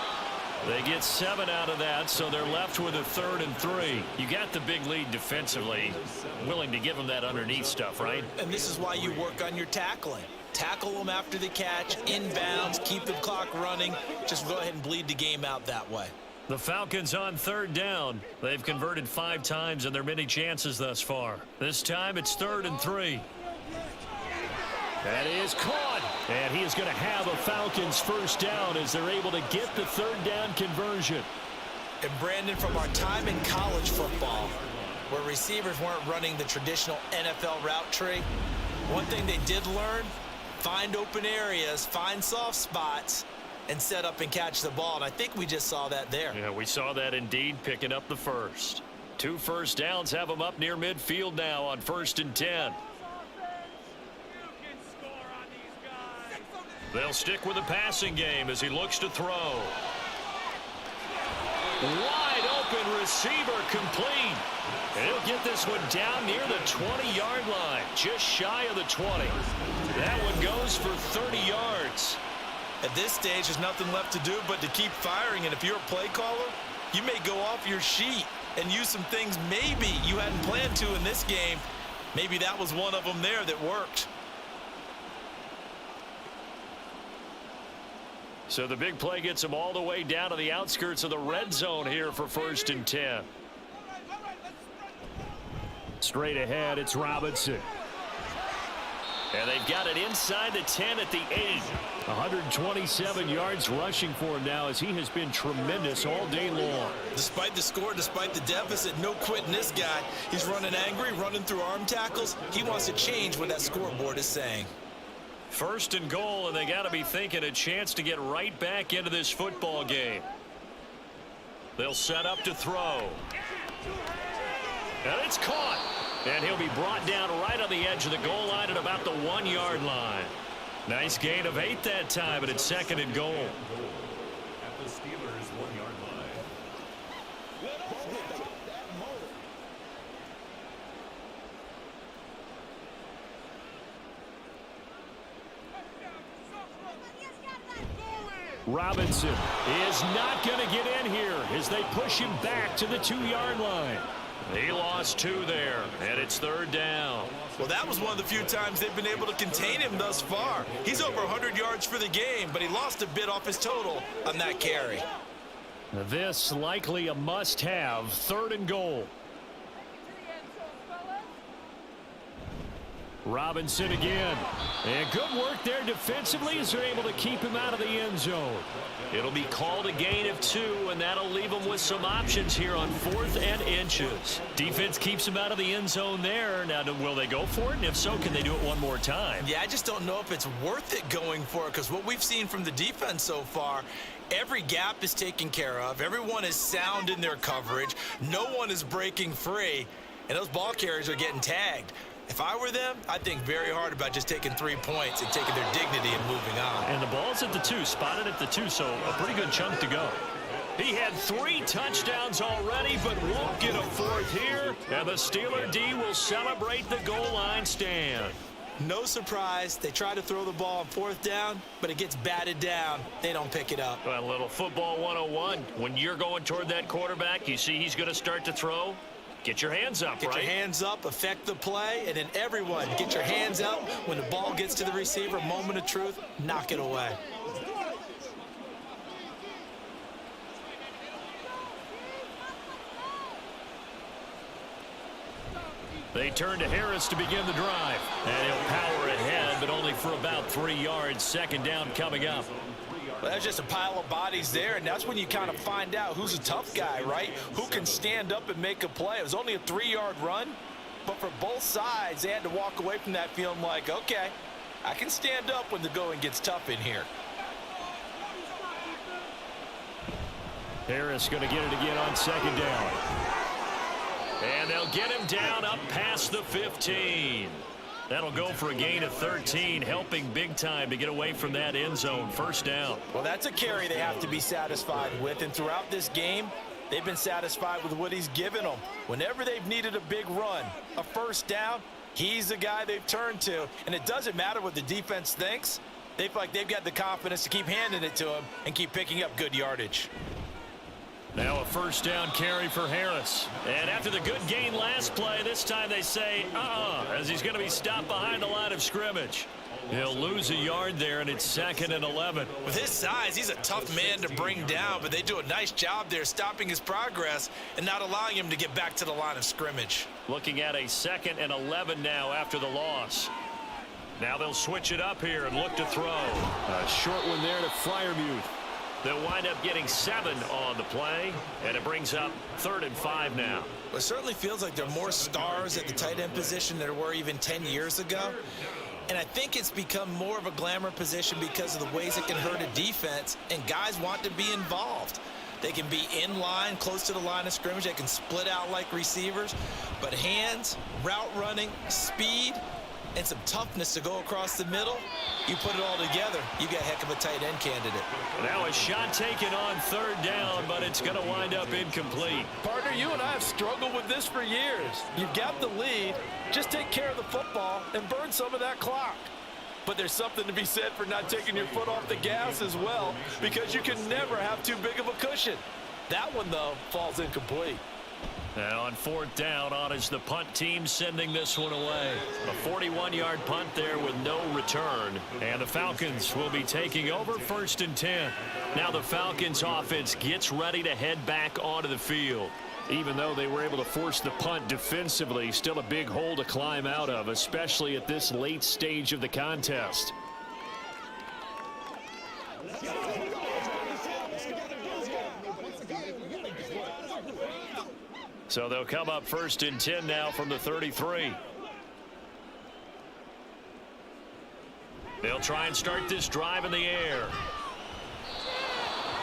They get 7 out of that, so they're left with a 3rd and 3. You got the big lead defensively, willing to give them that underneath stuff, right? And this is why you work on your tackling. Tackle them after the catch, inbounds, keep the clock running. Just go ahead and bleed the game out that way. The Falcons on 3rd down. They've converted 5 times in their many chances thus far. This time it's 3rd and 3. That is caught. And he is going to have a Falcons 1st down as they're able to get the 3rd down conversion. And Brandon, from our time in college football, where receivers weren't running the traditional NFL route tree, one thing they did learn, find open areas, find soft spots, and set up and catch the ball. And I think we just saw that there. Yeah, we saw that indeed, picking up the 1st. 2 first downs have them up near midfield now on 1st and 10. They'll stick with the passing game as he looks to throw. Wide open receiver, complete. And he'll get this one down near the 20-yard line, just shy of the 20. That one goes for 30 yards. At this stage, there's nothing left to do but to keep firing. And if you're a play caller, you may go off your sheet and use some things maybe you hadn't planned to in this game. Maybe that was one of them there that worked. So the big play gets him all the way down to the outskirts of the red zone here for 1st and 10. Straight ahead, it's Robinson. And they've got it inside the 10 at the 8. 127 yards rushing for him now as he has been tremendous all day long. Despite the score, despite the deficit, no quitting this guy. He's running angry, running through arm tackles. He wants to change what that scoreboard is saying. First and goal, and they got to be thinking a chance to get right back into this football game. They'll set up to throw. And it's caught. And he'll be brought down right on the edge of the goal line at about the 1-yard line. Nice gain of 8 that time, but it's second and goal. At the Steelers' 1-yard line. Robinson is not going to get in here as they push him back to the 2-yard line. He lost 2 there, and it's third down. Well, that was one of the few times they've been able to contain him thus far. He's over 100 yards for the game, but he lost a bit off his total on that carry. This likely a must-have, third and goal. Robinson again. And good work there defensively as they're able to keep him out of the end zone. It'll be called a gain of 2, and that'll leave them with some options here on 4th and inches. Defense keeps him out of the end zone there. Now, will they go for it? And if so, can they do it one more time? Yeah, I just don't know if it's worth it going for it, because what we've seen from the defense so far, every gap is taken care of. Everyone is sound in their coverage. No one is breaking free, and those ball carriers are getting tagged. If I were them, I'd think very hard about just taking 3 points and taking their dignity and moving on. And the ball's at the 2, spotted at the 2, so a pretty good chunk to go. He had 3 touchdowns already, but won't get a 4th here. And the Steeler D will celebrate the goal line stand. No surprise, they try to throw the ball on 4th down, but it gets batted down. They don't pick it up. Well, a little football 101. When you're going toward that quarterback, you see he's going to start to throw. Get your hands up, Get right? your hands up, affect the play, and then everyone get your hands up. When the ball gets to the receiver, moment of truth, knock it away. They turn to Harris to begin the drive. And he'll power ahead, but only for about 3 yards. Second down coming up. Well, there's just a pile of bodies there, and that's when you kind of find out who's a tough guy, right? Who can stand up and make a play. It was only a 3-yard run, but for both sides, they had to walk away from that feeling like, okay, I can stand up when the going gets tough in here. Harris going to get it again on second down. And they'll get him down up past the 15. That'll go for a gain of 13, helping big time to get away from that end zone. First down. Well, that's a carry they have to be satisfied with, and throughout this game, they've been satisfied with what he's given them. Whenever they've needed a big run, a first down, he's the guy they've turned to, and it doesn't matter what the defense thinks. They feel like they've got the confidence to keep handing it to him and keep picking up good yardage. Now a first down carry for Harris. And after the good gain last play, this time they say, as he's going to be stopped behind the line of scrimmage. He'll lose a yard there, and it's 2nd and 11. With his size, he's a tough man to bring down, but they do a nice job there stopping his progress and not allowing him to get back to the line of scrimmage. Looking at a 2nd and 11 now after the loss. Now they'll switch it up here and look to throw. A short one there to Freiermuth. They'll wind up getting 7 on the play, and it brings up 3rd and 5 now. Well, it certainly feels like there are more stars at the tight end position than there were even 10 years ago. And I think it's become more of a glamour position because of the ways it can hurt a defense, and guys want to be involved. They can be in line, close to the line of scrimmage. They can split out like receivers. But hands, route running, speed, and some toughness to go across the middle, you put it all together, you got a heck of a tight end candidate. Now a shot taken on 3rd down, but it's going to wind up incomplete. Partner, you and I have struggled with this for years. You've got the lead. Just take care of the football and burn some of that clock. But there's something to be said for not taking your foot off the gas as well, because you can never have too big of a cushion. That one, though, falls incomplete. Now on 4th down, on is the punt team sending this one away. A 41-yard punt there with no return. And the Falcons will be taking over 1st and 10. Now the Falcons offense gets ready to head back onto the field. Even though they were able to force the punt defensively, still a big hole to climb out of, especially at this late stage of the contest. So they'll come up 1st and 10 now from the 33. They'll try and start this drive in the air.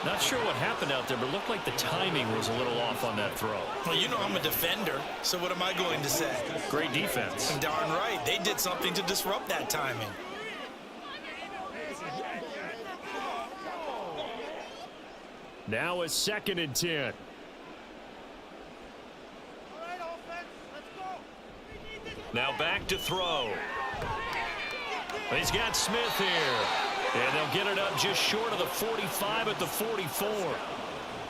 Not sure what happened out there, but it looked like the timing was a little off on that throw. Well, you know I'm a defender, so what am I going to say? Great defense. Darn right. They did something to disrupt that timing. Now a 2nd and 10. Now back to throw. He's got Smith here. And they'll get it up just short of the 45 at the 44.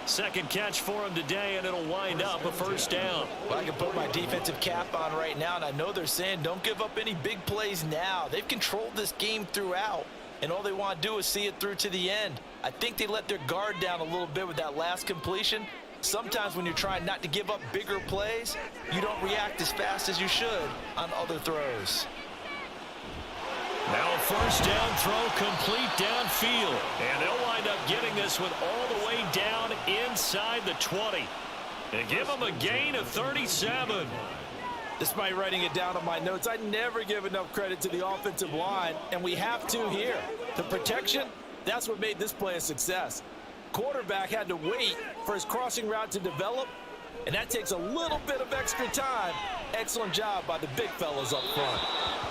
Second catch for him today, and it'll wind up a 1st down. Well, I can put my defensive cap on right now, and I know they're saying don't give up any big plays now. They've controlled this game throughout, and all they want to do is see it through to the end. I think they let their guard down a little bit with that last completion. Sometimes when you're trying not to give up bigger plays, you don't react as fast as you should on other throws. Now a 1st down throw complete downfield. And they'll wind up getting this one all the way down inside the 20. And give them a gain of 37. Despite writing it down on my notes, I never give enough credit to the offensive line, and we have to here. The protection, that's what made this play a success. Quarterback had to wait for his crossing route to develop, and that takes a little bit of extra time. Excellent job by the big fellas up front.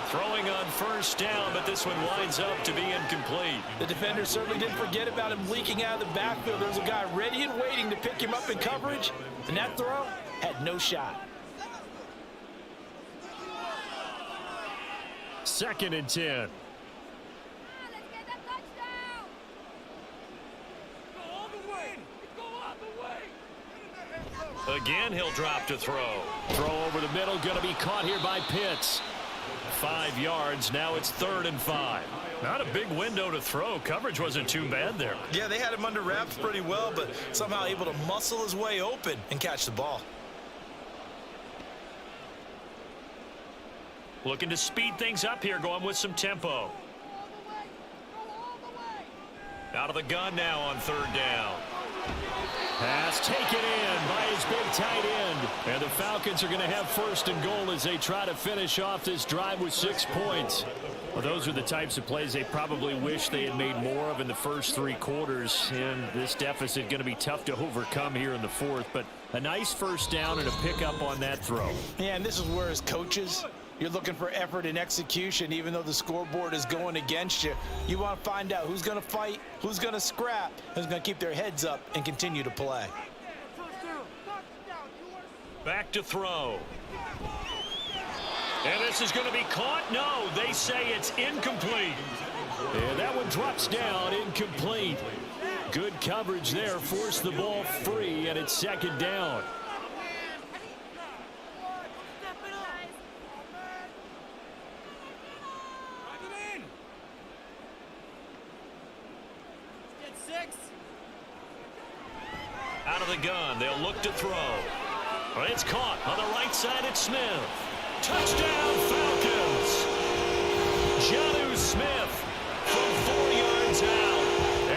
Throwing on 1st down, but this one winds up to be incomplete. The defender certainly didn't forget about him leaking out of the backfield. There's a guy ready and waiting to pick him up in coverage, and that throw had no shot. 2nd and 10. Again, he'll drop to throw. Throw over the middle, going to be caught here by Pitts. 5 yards. Now it's 3rd and 5. Not a big window to throw. Coverage wasn't too bad there. Yeah, they had him under wraps pretty well, but somehow able to muscle his way open and catch the ball. Looking to speed things up here, going with some tempo. Out of the gun now on 3rd down. Pass taken in by his big tight end. And the Falcons are going to have 1st and goal as they try to finish off this drive with 6 points. Well, those are the types of plays they probably wish they had made more of in the first 3 quarters. And this deficit going to be tough to overcome here in the 4th. But a nice 1st down and a pickup on that throw. Yeah, and this is where as coaches, you're looking for effort and execution, even though the scoreboard is going against you. You want to find out who's going to fight, who's going to scrap, who's going to keep their heads up and continue to play. Back to throw. And this is going to be caught. No, they say it's incomplete. And that one drops down, incomplete. Good coverage there, forced the ball free, and it's 2nd down. Out of the gun, they'll look to throw. But it's caught on the right side at Smith. Touchdown, Falcons! Jonnu Smith from 4 yards out.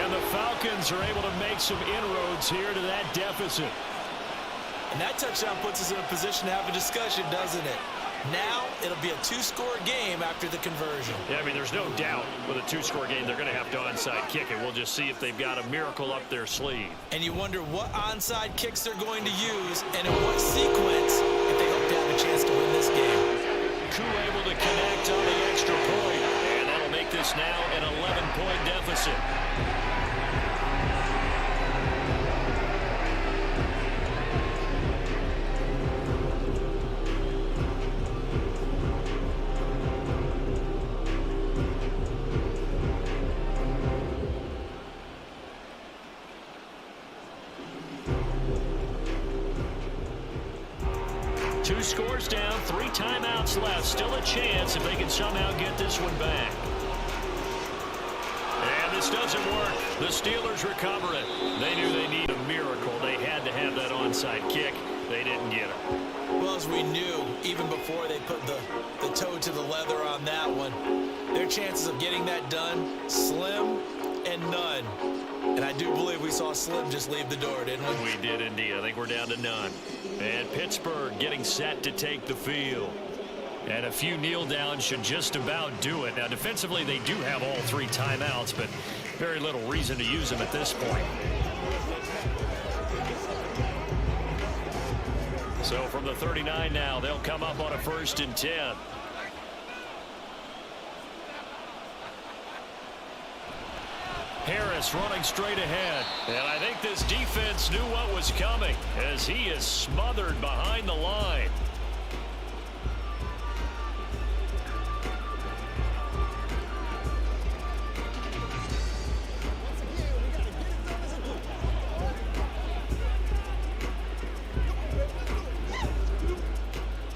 And the Falcons are able to make some inroads here to that deficit. And that touchdown puts us in a position to have a discussion, doesn't it? Now it'll be a 2-score game after the conversion. Yeah, I mean, there's no doubt with a 2-score game they're going to have to onside kick it. We'll just see if they've got a miracle up their sleeve. And you wonder what onside kicks they're going to use and in what sequence if they hope to have a chance to win this game. Koo able to connect on the extra point, and that'll make this now an 11-point deficit. Two scores down, 3 timeouts left. Still a chance if they can somehow get this one back. And this doesn't work. The Steelers recover it. They knew they needed a miracle. They had to have that onside kick. they didn't get him. Well, as we knew, even before they put the toe to the leather on that one, their chances of getting that done, slim and none. And I do believe we saw Slim just leave the door, didn't we? We did indeed. I think we're down to none. And Pittsburgh getting set to take the field. And a few kneel downs should just about do it. Now, defensively, they do have all 3 timeouts, but very little reason to use them at this point. So from the 39 now, they'll come up on a 1st and 10. Harris running straight ahead. And I think this defense knew what was coming as he is smothered behind the line.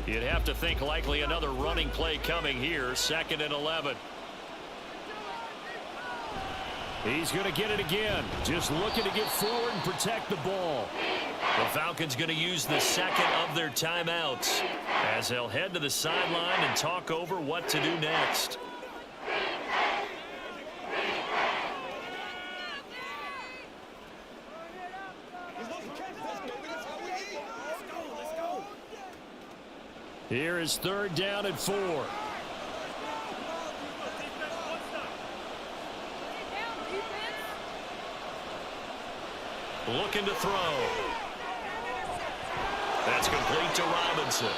You'd have to think likely another running play coming here. 2nd and 11. He's going to get it again. Just looking to get forward and protect the ball. The Falcons going to use the 2nd of their timeouts as they'll head to the sideline and talk over what to do next. Here is 3rd down and 4. Looking to throw. That's complete to Robinson.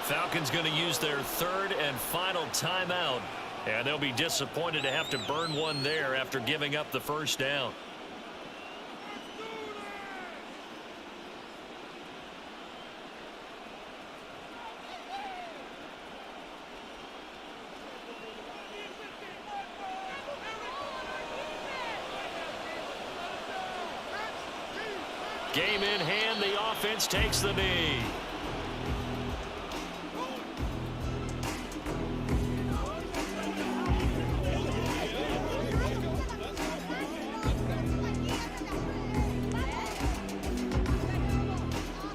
Falcons going to use their 3rd and final timeout. And they'll be disappointed to have to burn one there after giving up the 1st down. Game in hand, the offense takes the knee.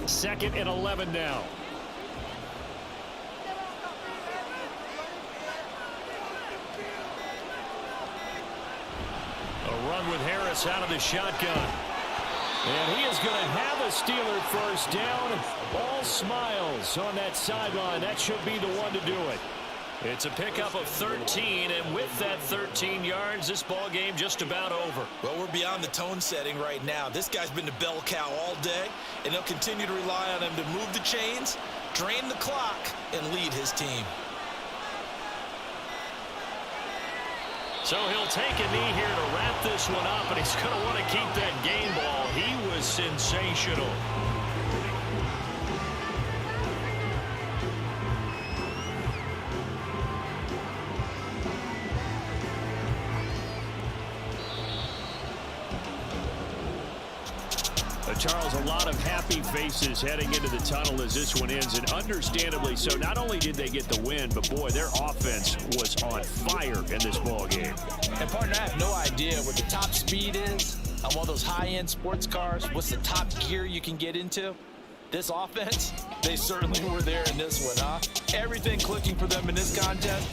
Second and 11 now. A run with Harris out of the shotgun. And he is going to have a Steeler 1st down. All smiles on that sideline. That should be the one to do it. It's a pickup of 13, and with that 13 yards, this ball game just about over. Well, we're beyond the tone setting right now. This guy's been the bell cow all day, and they'll continue to rely on him to move the chains, drain the clock, and lead his team. So he'll take a knee here to wrap this one up, and he's going to want to keep that game ball. He was sensational. Charles, a lot of happy faces heading into the tunnel as this one ends, and understandably so. Not only did they get the win, but boy, their offense was on fire in this ball game. And partner, I have no idea what the top speed is on one of those high-end sports cars. What's the top gear you can get into? This offense, they certainly were there in this one, huh? Everything clicking for them in this contest.